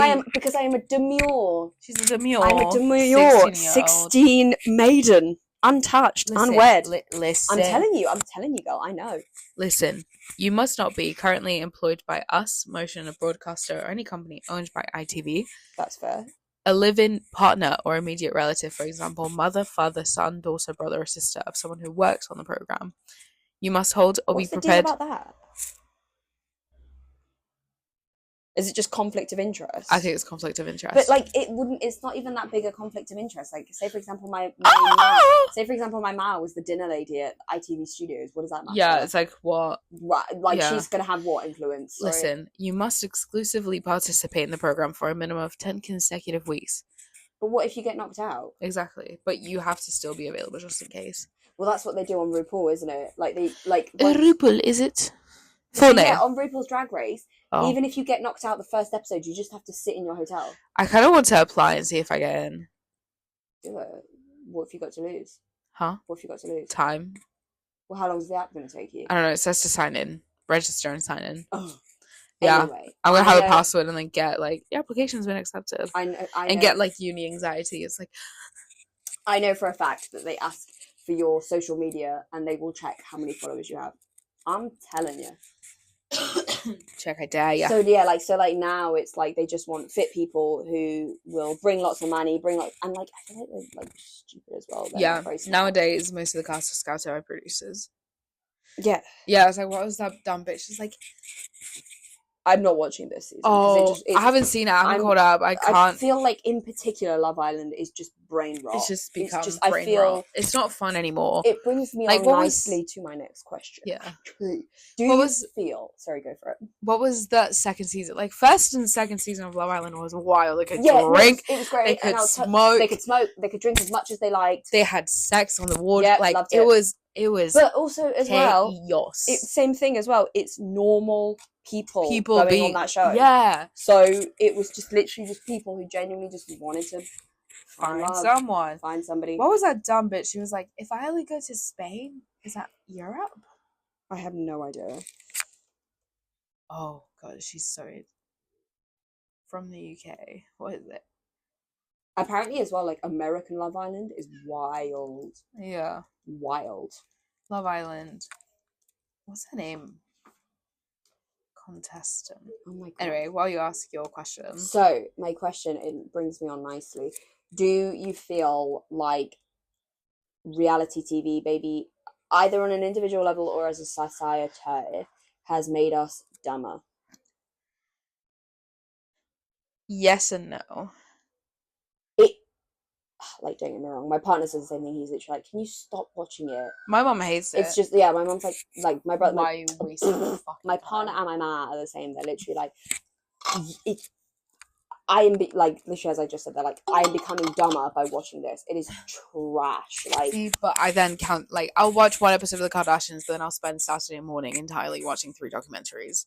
I am a demure. She's a demure. I'm a demure 16 maiden. Untouched, unwed. Listen. I'm telling you, girl, I know. Listen, you must not be currently employed by us, Motion, a broadcaster, or any company owned by ITV. That's fair. A live-in partner or immediate relative, for example, mother, father, son, daughter, brother, or sister of someone who works on the program. You must hold or be prepared. What's the deal about that? Is it just conflict of interest? I think it's conflict of interest. But like it's not even that big a conflict of interest. Like say for example my ma was the dinner lady at ITV Studios. What does that matter? Yeah, it's like what? Right, like she's gonna have what influence? Sorry. Listen, you must exclusively participate in the program for a minimum of 10 consecutive weeks. But what if you get knocked out? Exactly, but you have to still be available just in case. Well, that's what they do on RuPaul, isn't it? Like they like RuPaul, is it? Full name. Yeah, on RuPaul's Drag Race. Oh. Even if you get knocked out the first episode, you just have to sit in your hotel. I kind of want to apply and see if I get in. Do it. What have you got to lose? Huh? What have you got to lose? Time. Well, how long is the app going to take you? I don't know. It says to sign in. Register and sign in. Oh. Yeah. Anyway, I'm going to have a password and then get, like, your application's been accepted. I know. And get, like, uni anxiety. It's like... I know for a fact that they ask for your social media and they will check how many followers you have. I'm telling you. Check, I dare ya. So yeah, now it's like they just want fit people who will bring lots of money, and like I feel like they're like stupid as well. Yeah, nowadays most of the cast of Scouts are producers. Yeah, I was like, what was that dumb bitch? She's like, I'm not watching this season. I haven't seen it. I haven't caught up. I can't. I feel like, in particular, Love Island is just brain rot. It's just become brain rot. It's not fun anymore. It brings me on nicely to my next question. Yeah. Do you feel... Sorry, go for it. What was the second season? Like, first and second season of Love Island was wild. They could drink. It was great. They could smoke. They could smoke. They could drink as much as they liked. They had sex on the ward. Yeah, like, loved it was... But also, as well... It's same thing as well. It's normal... people going on that show. Yeah. So it was just literally just people who genuinely just wanted to find somebody. What was that dumb bitch? She was like, if I only go to Spain, is that Europe? I have no idea. Oh god, she's so from the UK. What is it? Apparently as well, like, American Love Island is wild. Yeah. Wild. Love Island. What's her name? Contestant. Oh my god. Anyway, while you ask your question. So, my question, it brings me on nicely. Do you feel like reality TV, baby, either on an individual level or as a society, has made us dumber? Yes and no. Like, don't get me wrong, my partner says the same thing. He's literally like, can you stop watching it? My mum hates it. It's just, yeah, my mum's like my brother. Why are you wasting my partner and my ma are the same. They're literally like, I am literally, as I just said, they're like, I am becoming dumber by watching this. It is trash. Like, see, but I then count, like, I'll watch one episode of the Kardashians, then I'll spend Saturday morning entirely watching 3 documentaries.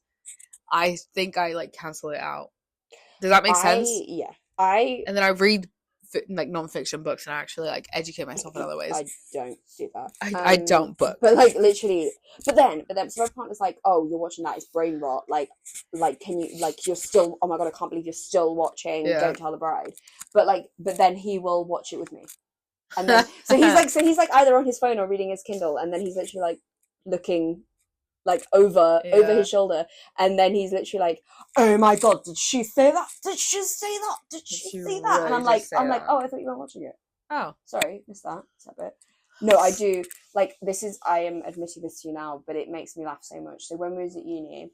I think I like cancel it out. Does that make sense? Yeah. And then I read like non-fiction books and I actually like educate myself in other ways. I don't do that. I don't book. But like, literally, but then so my partner's like, oh, you're watching that, it's brain rot. Like can you, like, you're still, oh my god, I can't believe you're still watching Don't Tell the Bride. But then he will watch it with me. And then so he's like either on his phone or reading his Kindle, and then he's literally like looking like over his shoulder, and then he's literally like, oh my god, did she say that? Did she say that? Did she say that? And I'm like, oh, I thought you weren't watching it. Oh, sorry, missed that bit. No, I do. Like, I am admitting this to you now, but it makes me laugh so much. So when we was at uni,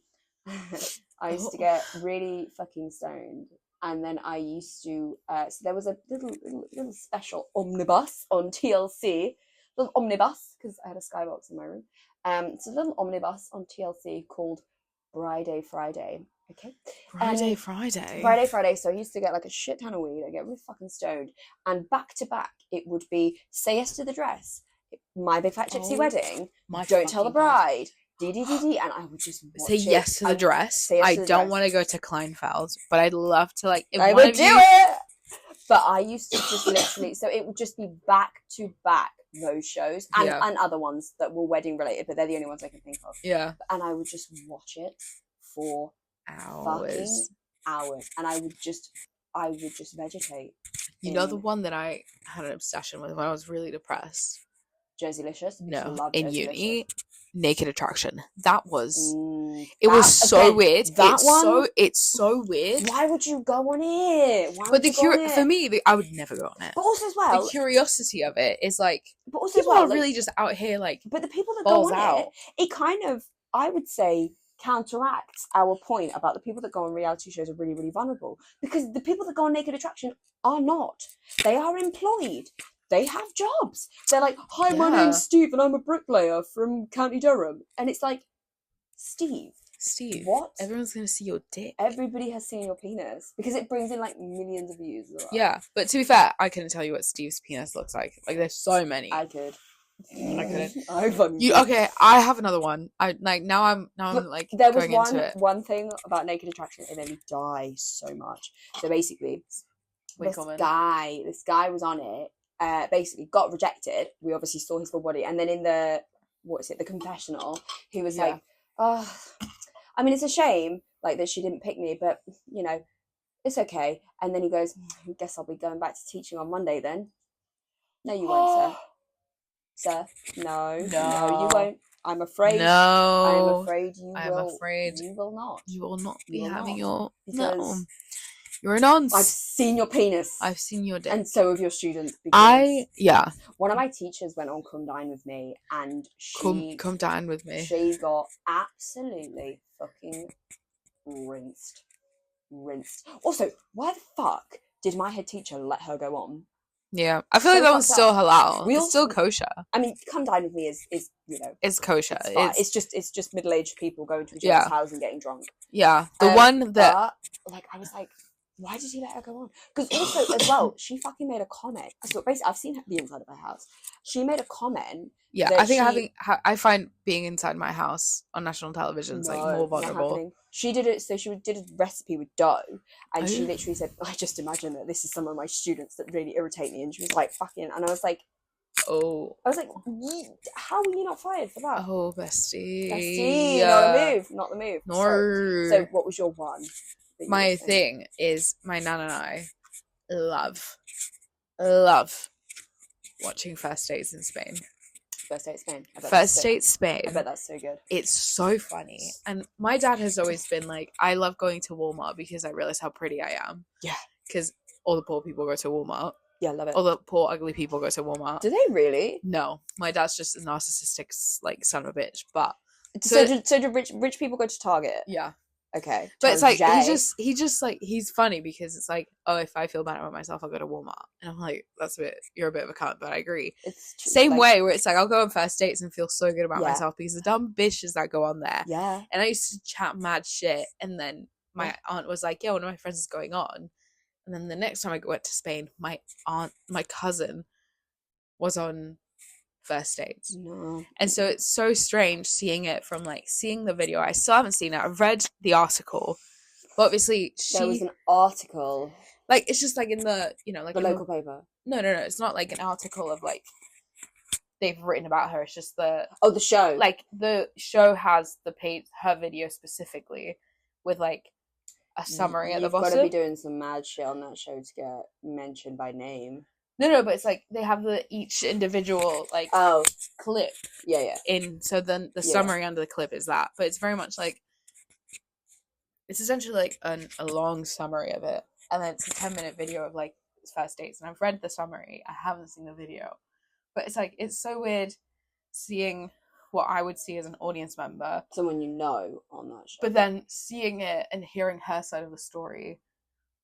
I used to get really fucking stoned, and then I used to so there was a little special omnibus on TLC, little omnibus, because I had a skybox in my room. It's a little omnibus on TLC called Friday. Okay. Friday. So I used to get like a shit ton of weed. I get really fucking stoned, and back to back, it would be Say Yes to the Dress, My Big Fat Gypsy Wedding, Don't Tell the Bride, and I would just watch Say Yes to the Dress. I don't want to go to Kleinfeld, but I'd love to, like, if I would do it. But I used to just literally, so it would just be back to back those shows and other ones that were wedding related, but they're the only ones I can think of. Yeah. And I would just watch it for fucking hours, and I would just vegetate. You know the one that I had an obsession with when I was really depressed? Jerseylicious? No, in uni, Naked Attraction. That was it was so weird. It's so weird. Why would you go on it? For me, I would never go on it. But also as well, the curiosity of it is like, but also people are really just out here like. But the people that go on it kind of, I would say, counteracts our point about the people that go on reality shows are really, really vulnerable, because the people that go on Naked Attraction are not. They are employed. They have jobs. They're like, hi, my name's Steve and I'm a bricklayer from County Durham. And it's like, Steve, what? Everyone's going to see your dick. Everybody has seen your penis, because it brings in like millions of views. Yeah, but to be fair, I couldn't tell you what Steve's penis looks like. Like, there's so many. I could. I couldn't. Okay, I have another one. I'm like, there was one thing about Naked Attraction, it made me die so much. So basically, this guy was on it. Basically got rejected. We obviously saw his full body, and then in the confessional, he was like, oh, I mean, it's a shame like that she didn't pick me, but you know, it's okay. And then he goes, I guess I'll be going back to teaching on Monday then. No, you won't, sir. No, you won't. I'm afraid. No, I'm afraid you will not. You will not be having your You're a nonce. I've seen your penis. I've seen your dick. And so have your students. One of my teachers went on Come Dine With Me, and Come Dine With Me. She got absolutely fucking rinsed. Also, why the fuck did my head teacher let her go on? Yeah, I feel like that one's still halal. It's still kosher. I mean, Come Dine With Me is it's kosher. It's just middle-aged people going to each other's house and getting drunk. Yeah, the one that I was like, why did he let her go on? Because also as well, she fucking made a comment. So basically, I've seen the inside of her house. She made a comment. Yeah, I find being inside my house on national television is more vulnerable. She did it. So she did a recipe with dough, and she literally said, "I just imagine that this is some of my students that really irritate me." And she was like, "Fucking," and I was like, "Oh," I was like, "How were you not fired for that?" Oh, bestie, not the move. No. So what was your one? My thing is my nan and I love watching First Dates in Spain. First Date Spain. First Date Spain. I bet that's so good. It's so funny. And my dad has always been like, I love going to Walmart because I realize how pretty I am. Yeah. Because all the poor people go to Walmart. Yeah, I love it. All the poor, ugly people go to Walmart. Do they really? No. My dad's just a narcissistic, son of a bitch. But... So do rich people go to Target? Yeah. Okay. But it's like, he just like, he's funny because it's like, oh, if I feel bad about myself, I'll go to Walmart. And I'm like, you're a bit of a cunt, but I agree. It's true. Same way where it's like, I'll go on first dates and feel so good about myself because the dumb bitches that go on there. Yeah. And I used to chat mad shit. And then my aunt was like, yeah, one of my friends is going on. And then the next time I went to Spain, my cousin was on First Dates. No. And so it's so strange seeing the video. I still haven't seen it. I've read the article, but obviously there was an article, like, it's just like in the like the local paper. No, it's not like an article of like they've written about her. It's just the show, like the show has the page, her video specifically with like a summary at the bottom. You've got to be doing some mad shit on that show to get mentioned by name. No, but it's like they have each individual like clip. Yeah. So then the summary under the clip is that, but it's very much like it's essentially like a long summary of it, and then it's a 10-minute video of like First Dates. And I've read the summary. I haven't seen the video, but it's like it's so weird seeing what I would see as an audience member, someone on that show, but then seeing it and hearing her side of the story,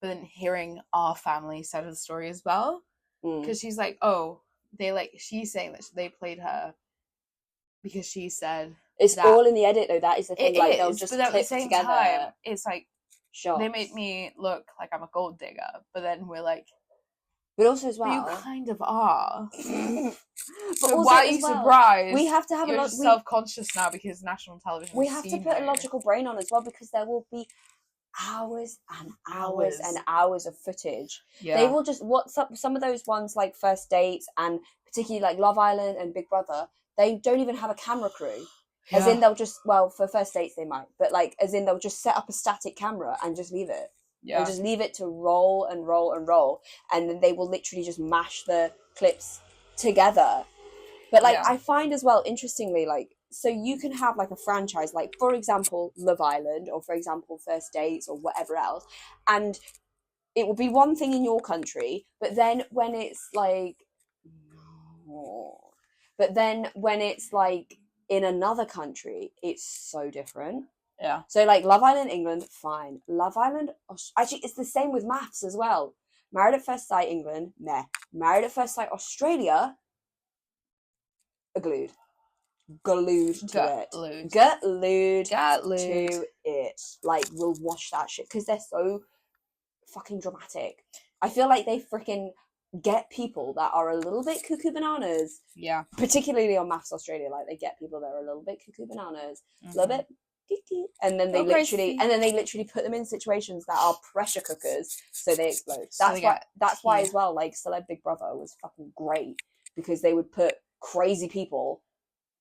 but then hearing our family side of the story as well. Because she's like, she's saying that they played her because she said it's all in the edit though. That is the thing. Like they'll just but at clip the same together. Time, it's like shots. They made me look like I'm a gold digger, but then we're like, but also as well, you kind of are. But so why are you surprised? We have to have You're self-conscious now because national television. We have to put a logical brain on as well because there will be hours and hours and hours of footage. Yeah. They will just some of those ones like First Dates and particularly like Love Island and Big Brother, they don't even have a camera crew. Yeah. As in they'll just for First Dates they might, but like as in they'll just set up a static camera and just leave it. Yeah. And just leave it to roll and roll and roll, and then they will literally just mash the clips together. But like I find as well, interestingly, like so you can have like a franchise, like for example Love Island, or for example First Dates, or whatever else, and it will be one thing in your country, but then when it's like in another country, it's so different. Yeah. So like Love Island England, fine. Love Island, actually it's the same with maths as well. Married at First Sight England, meh. Married at First Sight Australia, glued to it. Like we'll watch that shit because they're so fucking dramatic. I feel like they freaking get people that are a little bit cuckoo bananas. Yeah. Particularly on Maths Australia, like they get people that are a little bit cuckoo bananas, a little bit, and then they literally put them in situations that are pressure cookers, so they explode. That's why as well, like Celeb Big Brother was fucking great because they would put crazy people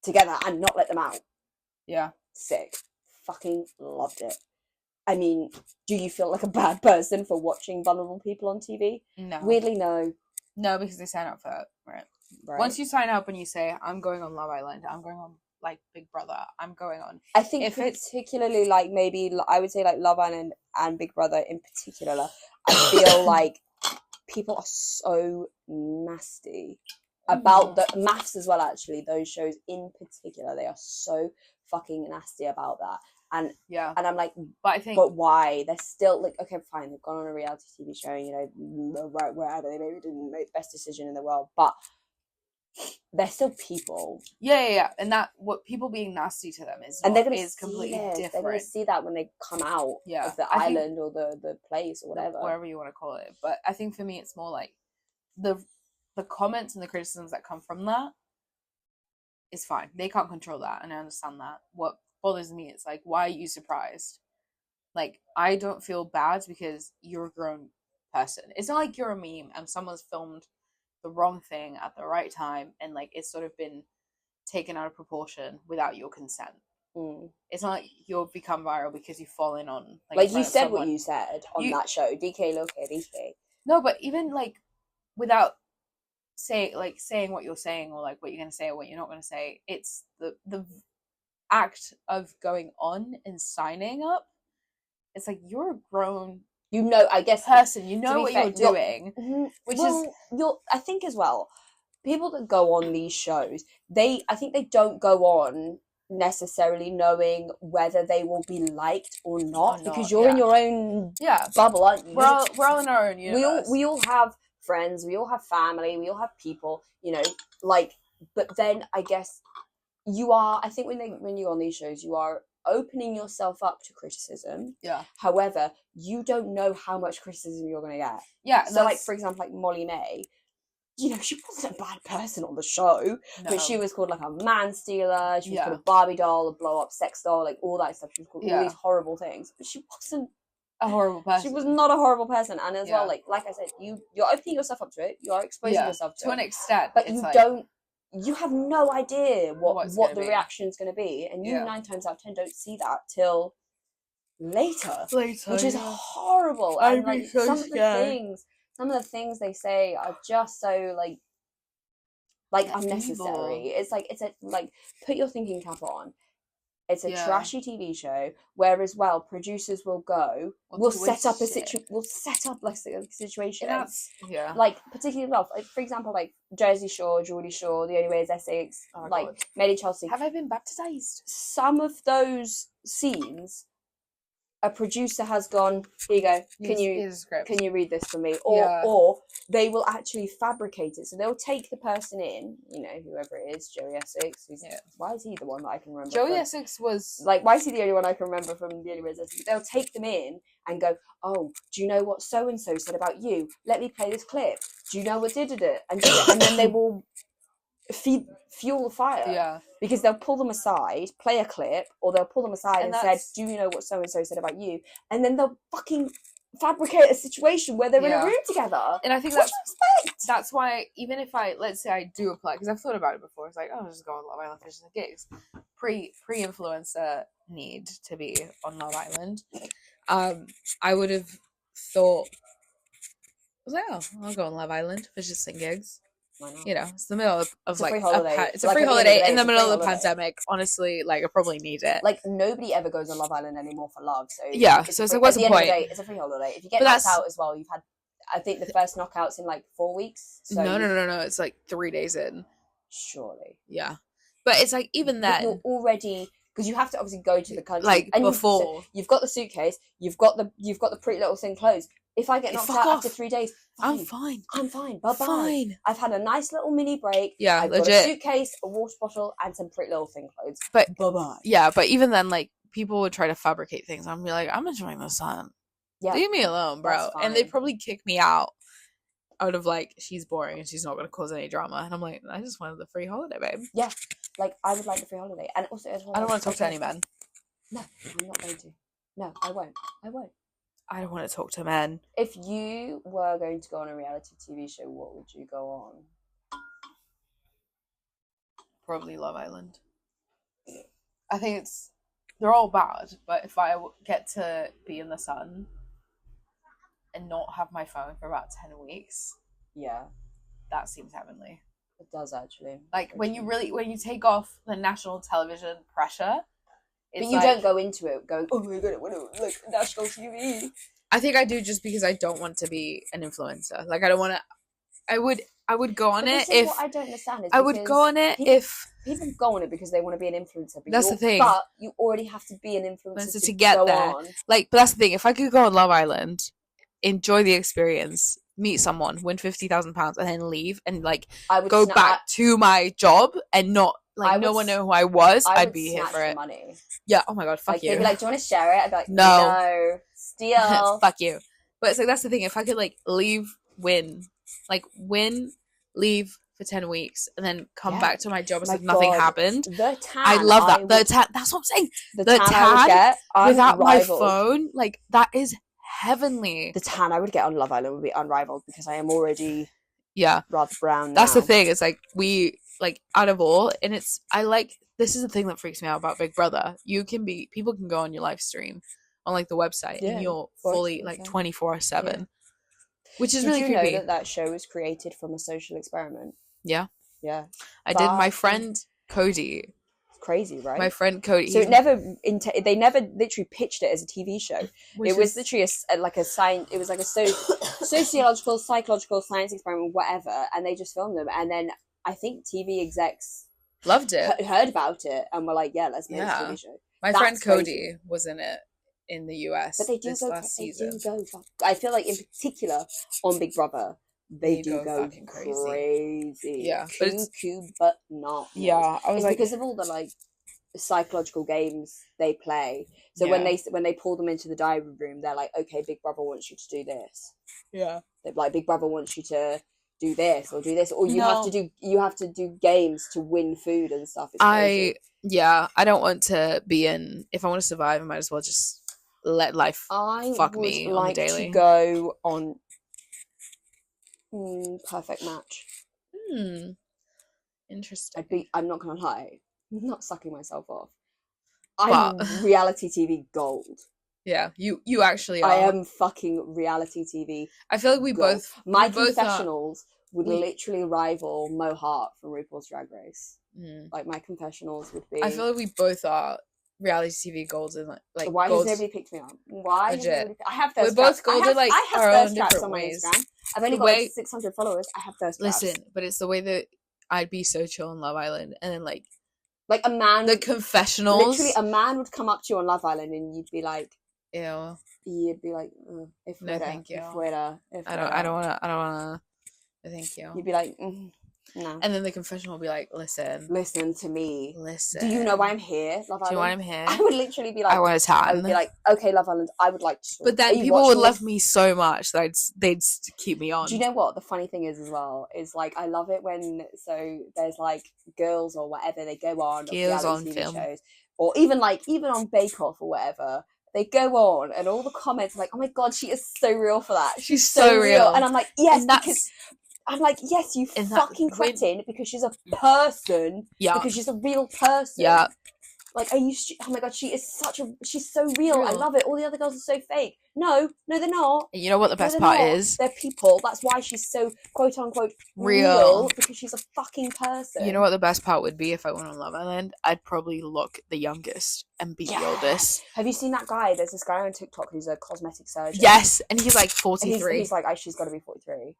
together and not let them out. Yeah. Sick. Fucking loved it. I mean, do you feel like a bad person for watching vulnerable people on TV? No. Weirdly, no. No, because they sign up for it. Right. Once you sign up and you say, I'm going on Love Island, I'm going on like Big Brother, I'm going on. I think particularly like maybe I would say like Love Island and Big Brother in particular, I feel like people are so nasty about the maths as well. Actually, those shows in particular, they are so fucking nasty about that. And yeah, and I'm like, but why? They're still like, okay, fine, they've gone on a reality TV show, you know, right wherever, they maybe didn't make the best decision in the world, but they're still people. Yeah. And that, what people being nasty to them is, and they're gonna is completely different. They're gonna see that when they come out of the island or the place or whatever you want to call it. But I think for me, it's more like the comments and the criticisms that come from that is fine. They can't control that, and I understand that. What bothers me is like, why are you surprised? Like, I don't feel bad because you're a grown person. It's not like you're a meme and someone's filmed the wrong thing at the right time and like it's sort of been taken out of proportion without your consent. It's not like you'll become viral because you've fallen on like you said what you said on that show, DK Loke DK. No, but even like without saying what you're saying or like what you're going to say or what you're not going to say, it's the act of going on and signing up. It's like, you're a grown, you know, I guess, person, you know what you're doing, which is I think as well, people that go on these shows, I think they don't go on necessarily knowing whether they will be liked or not, because you're in your own bubble, aren't you? We're all in our own universe. We all have friends, we all have family, we all have people, you know, like, but then I guess I think when you're on these shows, you are opening yourself up to criticism. Yeah. However, you don't know how much criticism you're going to get. Yeah. So, like, for example, like Molly May, you know, she wasn't a bad person on the show, but she was called like a man stealer. She was called a Barbie doll, a blow up sex doll, like all that stuff. She was called all these horrible things, but she wasn't a horrible person. She was not a horrible person, and as well, like I said, you're opening yourself up to it. You are exposing yourself to an extent, but you have no idea what the reaction is going to be, and you 9 times out of 10 don't see that till later, which is horrible. And like some of the things they say are just so like unnecessary. Evil. It's a put your thinking cap on. It's a trashy TV show where, as well, producers will go. We'll set up a situation. Like, particularly well, like, for example, like Jersey Shore, Geordie Shore, The Only Way Is Essex, Made in Chelsea. Have I been baptized? Some of those scenes, a producer has gone, here you go, can you read this for me? Or they will actually fabricate it. So they'll take the person in, you know, whoever it is, Joey Essex. Why is he the one that I can remember? Joey Essex was... Like, why is he the only one I can remember from The Only Way Is Essex? They'll take them in and go, oh, do you know what so-and-so said about you? Let me play this clip. Do you know what did it? And then they will fuel the fire. Yeah. Because they'll pull them aside, play a clip, or they'll pull them aside and said, do you know what so-and-so said about you? And then they'll fucking fabricate a situation where they're in a room together. And I think that's why, even if let's say I do apply, because I've thought about it before, it's like, oh, I'll just go on Love Island Fishes and Gigs. Pre-influencer need to be on Love Island. I would have thought, I was like, oh, I'll go on Love Island Fishes and Gigs. You know, it's the middle of like it's a free holiday in the middle of the pandemic. Honestly, like I probably need it. Like nobody ever goes on Love Island anymore for love. So so what's the point? It's a free holiday. If you get knocked out as well, you've had, I think, the first knockouts in like 4 weeks. So no. It's like 3 days in. Surely. Yeah, but it's like even then you're already, because you have to obviously go to the country like and before. You've got the suitcase. You've got the Pretty Little Thing clothes. If I get knocked out after 3 days, I'm fine. Bye-bye. Fine. I've had a nice little mini break. Yeah, I've legit. got a suitcase, a water bottle, and some Pretty Little Thing clothes. But bye-bye. Yeah, but even then, like, people would try to fabricate things. I'm be like, I'm enjoying the sun. Yeah. Leave me alone, bro. And they'd probably kick me out of like, she's boring and she's not going to cause any drama. And I'm like, I just wanted the free holiday, babe. Yeah. Like, I would like the free holiday. And also, as well, I don't want to talk to any men. No, I'm not going to. No, I won't. I don't want to talk to men. If you were going to go on a reality TV show, what would you go on? Probably Love Island. I think they're all bad, but if I get to be in the sun and not have my phone for about 10 weeks, that seems heavenly. It does, actually. Like, when you take off the national television pressure. But you don't go into it going, oh my god, I want to, like, national TV. I think I do just because I don't want to be an influencer. Like, I don't want to... I would go on it if what I don't understand is I would go on it if people go on it because they want to be an influencer. But that's the thing. But you already have to be an influencer to get go there. On. Like, but that's the thing. If I could go on Love Island, enjoy the experience, meet someone, win £50,000, and then leave and like go back to my job and not like no one know who I was, I'd be here for it. Money. Yeah. Oh my god. Fuck like, you. They'd be like, "Do you want to share it?" I'd be like, "No, steal." Fuck you. But it's like that's the thing. If I could like win, leave for 10 weeks, and then come back to my job as if nothing happened. The tan, I love that. The tan. That's what I'm saying. The tan without my phone, like that is heavenly. The tan I would get on Love Island would be unrivaled because I am already rather brown. That's the thing. It's like we like out of all, and it's this is the thing that freaks me out about Big Brother. People can go on your live stream on like the website and you're fully like 24/7, which is really creepy. Did you know that show was created from a social experiment? Yeah. I did. My friend Cody. Crazy, right? My friend Cody. So they never literally pitched it as a TV show. It was literally a science. It was like a sociological, psychological science experiment, whatever. And they just filmed them. And then I think TV execs loved it, heard about it, and were like, "Yeah, let's make a TV show." My friend Cody was in it in the US. But they do go. I feel like in particular on Big Brother. They do go crazy. Yeah. Cuckoo, but not. Yeah. It's because of all the like psychological games they play. So when they pull them into the diary room, they're like, "Okay, Big Brother wants you to do this." Yeah. They're like, "Big Brother wants you to do this or do this," or you have to do games to win food and stuff. I don't want to be in. If I want to survive, I might as well just let life fuck me on the daily. I would like to go on. Perfect match. Interesting. I'm not gonna lie. I'm not sucking myself off. I'm reality TV gold. Yeah, you actually are. I am fucking reality TV. I feel like we both. My confessionals would literally rival Mo Hart from RuPaul's Drag Race. Like my confessionals would be. I feel like we both are reality TV golds and like. Why has nobody picked me up? Why? Legit. I have thirst. We're both golden like I have thirst traps on my Instagram. I've only got like 600 followers. I have thirst traps. Listen, but it's the way that I'd be so chill on Love Island, and then like a man. The confessionals. Literally, a man would come up to you on Love Island, and you'd be like, "Ew." You'd be like, "If no, thank you. I don't wanna. No, thank you." You'd be like, "No." And then the confessional will be like, listen to me. Listen. Do you know why I'm here, Love Island? Do you know why I'm here? I would literally be like, I want to tan. I would be like, "Okay, Love Island, I would like to swim." But then people would love me so much that they'd keep me on. Do you know what the funny thing is as well? Is like I love it when there's like girls or whatever, they go on girls on TV film shows, or even on Bake Off or whatever. They go on and all the comments are like, "Oh my god, she is so real for that. She's so real." And I'm like, yes, because I'm like, yes, you fucking cretin, because she's a person. Yeah. Because she's a real person. Yeah. Like, oh my god, she's so real. I love it. All the other girls are so fake. No, they're not. And you know what the best part is? They're people. That's why she's so quote unquote real, because she's a fucking person. You know what the best part would be if I went on Love Island? I'd probably look the youngest and be the oldest. Have you seen that guy? There's this guy on TikTok who's a cosmetic surgeon. Yes, and he's like 43. He's like, she's got to be 43.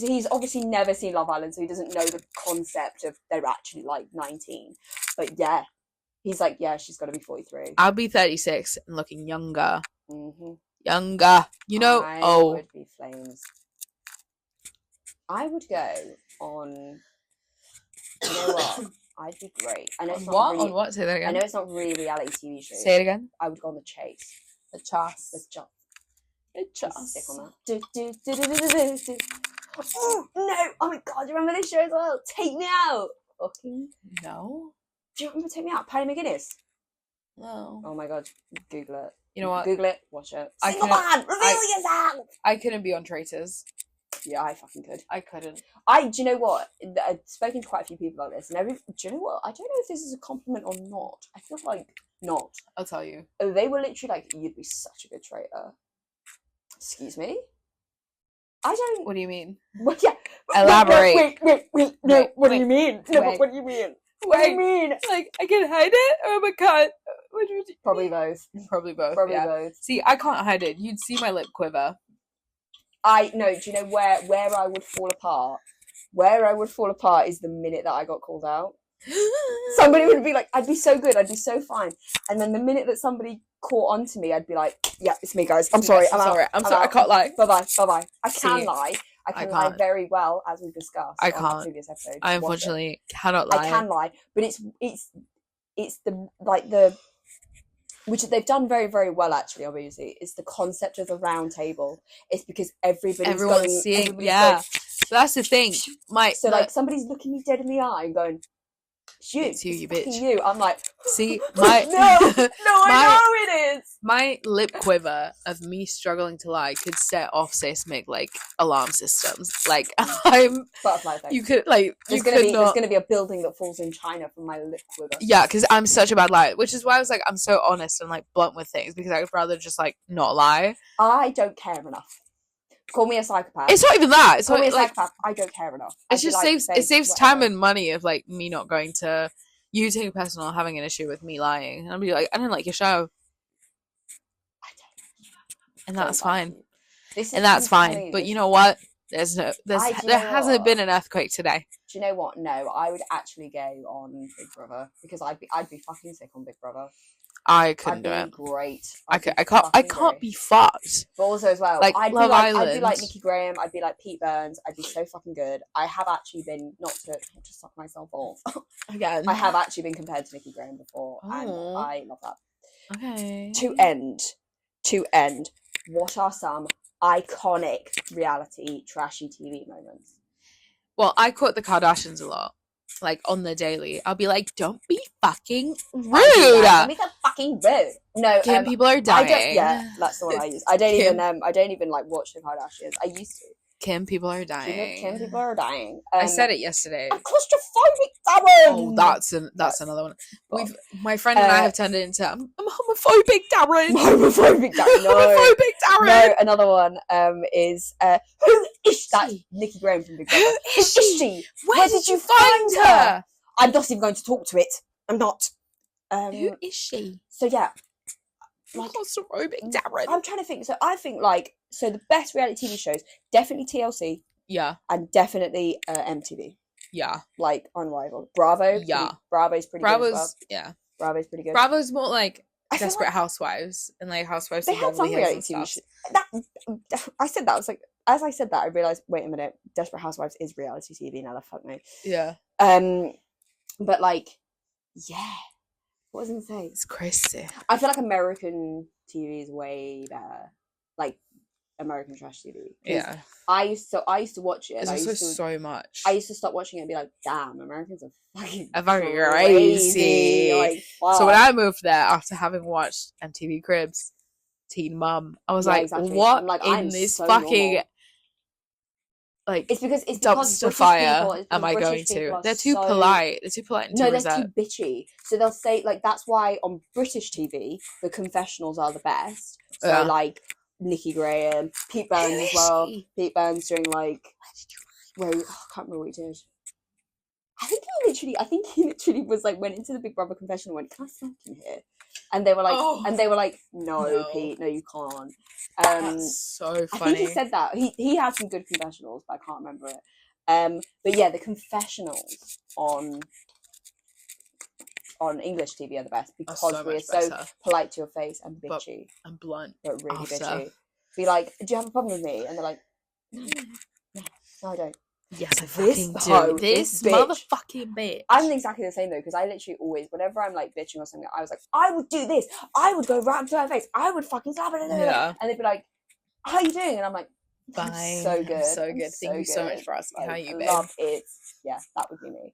He's obviously never seen Love Island, so he doesn't know the concept of they're actually like 19. But yeah, he's like, yeah, she's got to be 43. I'll be 36 and looking younger. Mm-hmm. Younger. You know, I would be flames. I would go on. You know what? I'd be great. I know it's not on what? Say that again. I know it's not really reality TV shows. Say it again. I would go on The Chase. The Chase. Sick on that. Oh, no! Oh my god, do you remember this show as well? Take Me Out! Fucking no. Do you remember Take Me Out? Patty McGuinness? No. Oh my god, Google it. You know what? Google it, watch it. Single man! Reveal yourself! I couldn't be on Traitors. Yeah, I fucking could. I couldn't. Do you know what? I've spoken to quite a few people about this, and do you know what? I don't know if this is a compliment or not. I feel like not. I'll tell you. They were literally like, you'd be such a good traitor. Excuse me? I don't... What do you mean? Well, yeah. Elaborate. Wait. No, what do you mean? No, but what do you mean? What do you mean? Like, I can hide it or am I cut? Probably both. Probably both. Probably yeah. both. See, I can't hide it. You'd see my lip quiver. No, do you know where I would fall apart? Where I would fall apart is the minute that I got called out. Somebody would be like, I'd be so good, I'd be so fine. And then the minute that somebody caught on to me, I'd be like, yeah, it's me, guys. I'm sorry. I'm sorry. I can't lie. Bye-bye. I can lie. I can lie very well, as we've discussed on our previous episode. I unfortunately cannot lie. I can lie, but it's the which they've done very, very well, actually, obviously, is the concept of the round table. It's because everyone's seeing, so that's the thing. Somebody's looking me dead in the eye and going, it's you bitch. You. I'm like, see, I know it is. My lip quiver of me struggling to lie could set off seismic alarm systems. I'm butterfly thing. You could there's gonna be a building that falls in China from my lip quiver. Yeah, because I'm such a bad liar, which is why I was I'm so honest and blunt with things, because I would rather just not lie. I don't care enough. Call me a psychopath. It's not even that. It's Call me a psychopath. I don't care enough. It just saves time and money of me not going to you taking personal, having an issue with me lying, and I'll be like, I don't like your show, and that's fine. And that's fine. But you know what? There hasn't been an earthquake today. Do you know what? No, I would actually go on Big Brother, because I'd be fucking sick on Big Brother. I couldn't do it. Great. I can't be fucked. But also as well, I'd Love Island. I'd be like Nikki Graham. I'd be like Pete Burns. I'd be so fucking good. I have actually been not to suck myself off again. I have actually been compared to Nikki Graham before, and I love that. Okay. To end. What are some iconic reality trashy TV moments? Well, I quote the Kardashians a lot. On the daily, I'll be like, don't be fucking rude. Don't be so fucking rude. No, Kim, people are dying. That's the one I use. I don't even watch the Kardashians. I used to. Kim, people are dying. Kim, people are dying. I said it yesterday. I'm claustrophobic, Darren. Oh, that's another one. My friend and I have turned it into I'm homophobic, Darren. Homophobic, Darren. No. Homophobic, Darren. No, another one is who is she? That's Nikki Graham from Big Brother. Who is she? Where did you find her? I'm not even going to talk to it. I'm not. Who is she? So yeah. Claustrophobic, Darren. I'm trying to think. So I think the best reality TV shows, definitely TLC. Yeah. And definitely MTV. Yeah. Unrivaled. Bravo. Yeah. Bravo's pretty good as well. Yeah. Bravo's pretty good. Bravo's more Desperate Housewives and Housewives. They had some reality TV shows. I said that. I was like, as I said that, I realised, wait a minute, Desperate Housewives is reality TV now. Fuck me. Yeah. But yeah. What was I going to say? It's crazy. I feel like American TV is way better. American trash TV. Yeah. I used to watch it. There's also so much. I used to stop watching it and be like, damn, Americans are fucking crazy. So when I moved there after having watched MTV Cribs, Teen Mum, I was exactly. What in this so fucking normal. It's because dumpster fire am I going to? They're too polite. They're too polite. No, they're too bitchy. So they'll say that's why on British TV the confessionals are the best. So Nikki Graham, Pete Burns as well. Pete Burns doing I can't remember what he did. I think he literally was went into the Big Brother confessional and went, "Can I smoke in here?" And they were like, no, Pete, no, you can't. That's so funny. I think he said that. He had some good confessionals, but I can't remember it. But yeah, the confessionals on English TV are the best because we're so polite to your face and bitchy. And blunt. But really bitchy. Be like, do you have a problem with me? And they're like, no, I don't. Yes, I fucking do. This motherfucking bitch. I'm exactly the same though, because I literally always, whenever I'm bitching or something, I was like, I would do this. I would go right to her face. I would fucking slap it. Yeah. And they'd be like, how are you doing? And I'm like, fine. So good. So good. Thank you so much for asking how you been. Love it. Yeah, that would be me.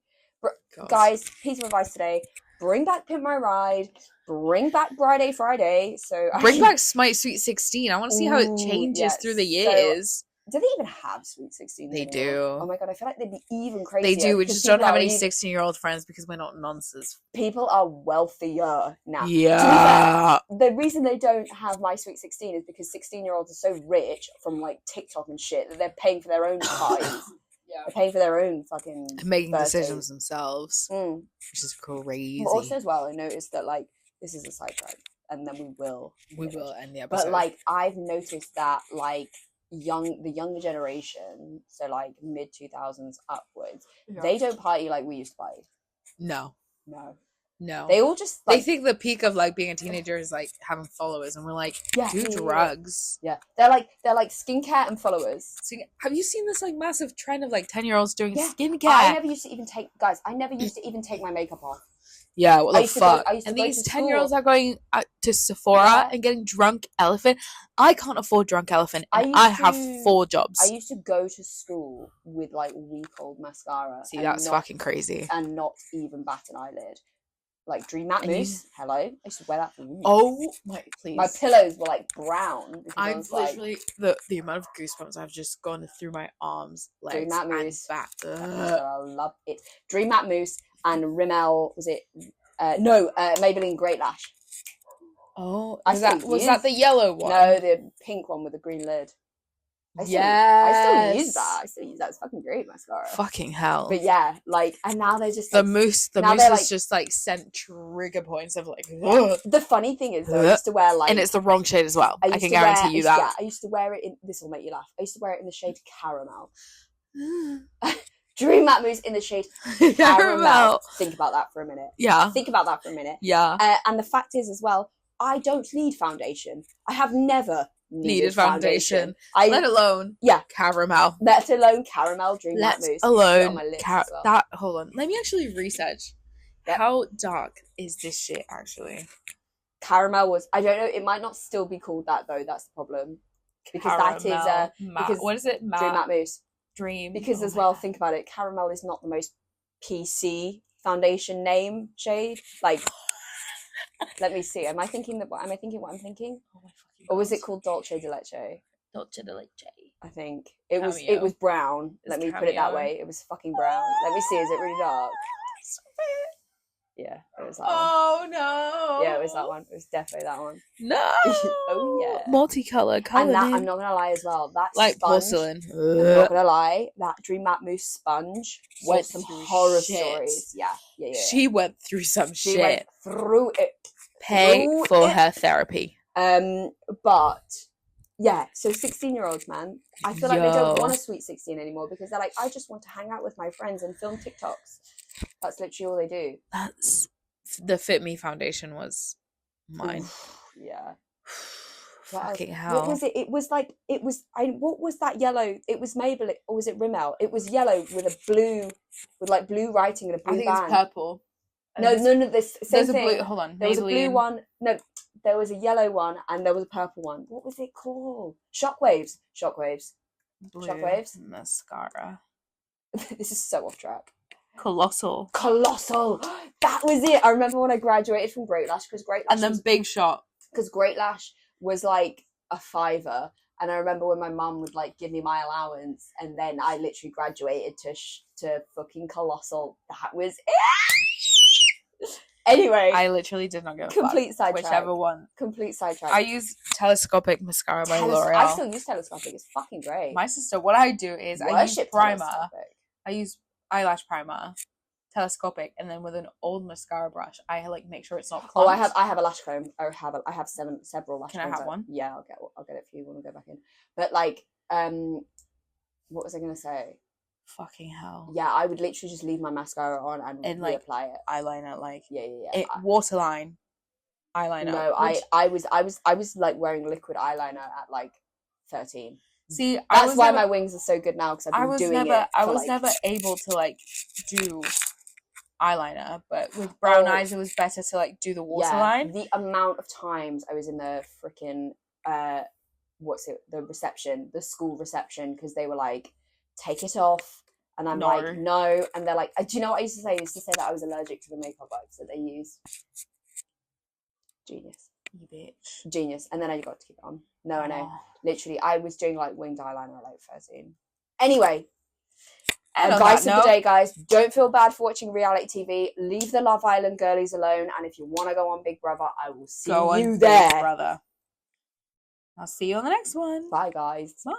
Guys, piece of advice today. Bring back Pimp My Ride. Bring back Bride Friday. Bring back Smite Sweet 16. I want to see how it changes through the years. Do they even have Sweet 16? They do. Oh my god, I feel like they'd be even crazier. They do. We just don't have any 16-year-old friends because we're not nonsense. People are wealthier now. Yeah. The reason they don't have My Sweet 16 is because 16-year-olds are so rich from TikTok and shit that they're paying for their own parties. Yeah. They're paying for their own fucking making decisions themselves, which is crazy. But also as well, I noticed that this is a sidetrack, and then we will end the episode. But I've noticed that the younger generation, so like mid 2000s upwards, they don't party like we used to party. No. They all just like, they think the peak of like being a teenager is like having followers, and we're like, do drugs. Yeah, they're like skincare and followers. Have you seen this like massive trend of like 10-year-olds doing skincare? I never used to even take my makeup off. Yeah, what the fuck? And these 10-year-olds are going to Sephora and getting Drunk Elephant. I can't afford Drunk Elephant, and I have 4 jobs. I used to go to school with like week-old mascara. See, that's fucking crazy. And not even bat an eyelid. Like Dream Matte Mousse. Hello. I used to wear that for weeks. Oh my, please. My pillows were like brown. I'm literally the amount of goosebumps I've just gone through my arms, legs, and back. I love it. Dream Matte Mousse and Rimmel, was it? Maybelline Great Lash. Oh, was that the yellow one? No, the pink one with the green lid. I still use that. It's fucking great mascara. Fucking hell. But yeah, like, and now they're just the mousse is just like sent trigger points of like. Ugh. The funny thing is, though, I used to wear like, and it's the wrong shade as well. I can guarantee you that. Yeah, I used to wear it in. This will make you laugh. I used to wear it in the shade caramel. Dream Matte Mousse in the shade caramel. Think about that for a minute. Yeah. Think about that for a minute. Yeah. And the fact is, as well, I don't need foundation. I have never needed foundation. Let alone caramel. Let alone caramel Dream Matte Mousse. Alone that. Hold on. Let me actually research. Yep. How dark is this shit actually? Caramel was. I don't know. It might not still be called that though. That's the problem. Because caramel, that is because what is it? Dream Matte Mousse. Dream. Because as well, think about it. Caramel is not the most PC foundation name shade. Like. Let me see. Am I thinking what I'm thinking? Oh my fucking. Or was it called Dolce de Leche? Dolce de Leche. I think it was. It was brown. Let me put it that way. It was fucking brown. Let me see. Is it really dark? Yeah, it was that one. Oh no. Yeah, it was that one. It was definitely that one. No. Oh yeah. Multicolour color. And that, I'm not gonna lie as well. That like sponge, porcelain. I'm not gonna lie. That Dream Matte Mousse sponge went some horror stories. Yeah. She went through some shit. She went through it. Pay for her therapy. But yeah, so 16-year-olds, man, I feel like they don't want a sweet 16 anymore because they're like, I just want to hang out with my friends and film TikToks. That's literally all they do. That's the Fit Me foundation was mine. Yeah. Fucking hell. What was it? It was like, what was that yellow? It was Maybelline, or was it Rimmel? It was yellow with blue writing and a blue band. I think it's purple. No, this same thing. Blue, hold on. There was a blue one. No, there was a yellow one and there was a purple one. What was it called? Shockwaves. Blue Shockwaves. Mascara. This is so off track. Colossal. That was it. I remember when I graduated from Great Lash because Great Lash and then Big Shot. Because Great Lash was like a $5, and I remember when my mum would like give me my allowance, and then I literally graduated to fucking Colossal. That was it. Anyway, I literally did not go complete sidetrack. Whichever one. Complete sidetrack. I use telescopic mascara by L'Oreal. I still use telescopic. It's fucking great. My sister, what I do is I use primer. I use eyelash primer, telescopic, and then with an old mascara brush, I like make sure it's not clumped. Oh, I have a lash comb. I have several lash combs. Can I have one? Yeah, I'll get it for you when we go back in. But like, what was I gonna say? Fucking hell. Yeah, I would literally just leave my mascara on and like reapply it. Eyeliner, like yeah. Waterline eyeliner. No, I was like wearing liquid eyeliner at like 13. See, that's why my wings are so good now because I've been doing it. I was never able to like do eyeliner, but with brown eyes, it was better to like do the waterline. The amount of times I was in the freaking the school reception, because they were like, take it off, and I'm like, no, and they're like, do you know what I used to say? I used to say that I was allergic to the makeup wipes that they use. Genius. You bitch. Genius. And then I got to keep it on. No, I know. Literally, I was doing like winged eyeliner at like 13. Anyway, advice of the day, guys: don't feel bad for watching reality TV. Leave the Love Island girlies alone, and if you want to go on Big Brother, I will see you there. Big Brother. I'll see you on the next one. Bye, guys. Bye.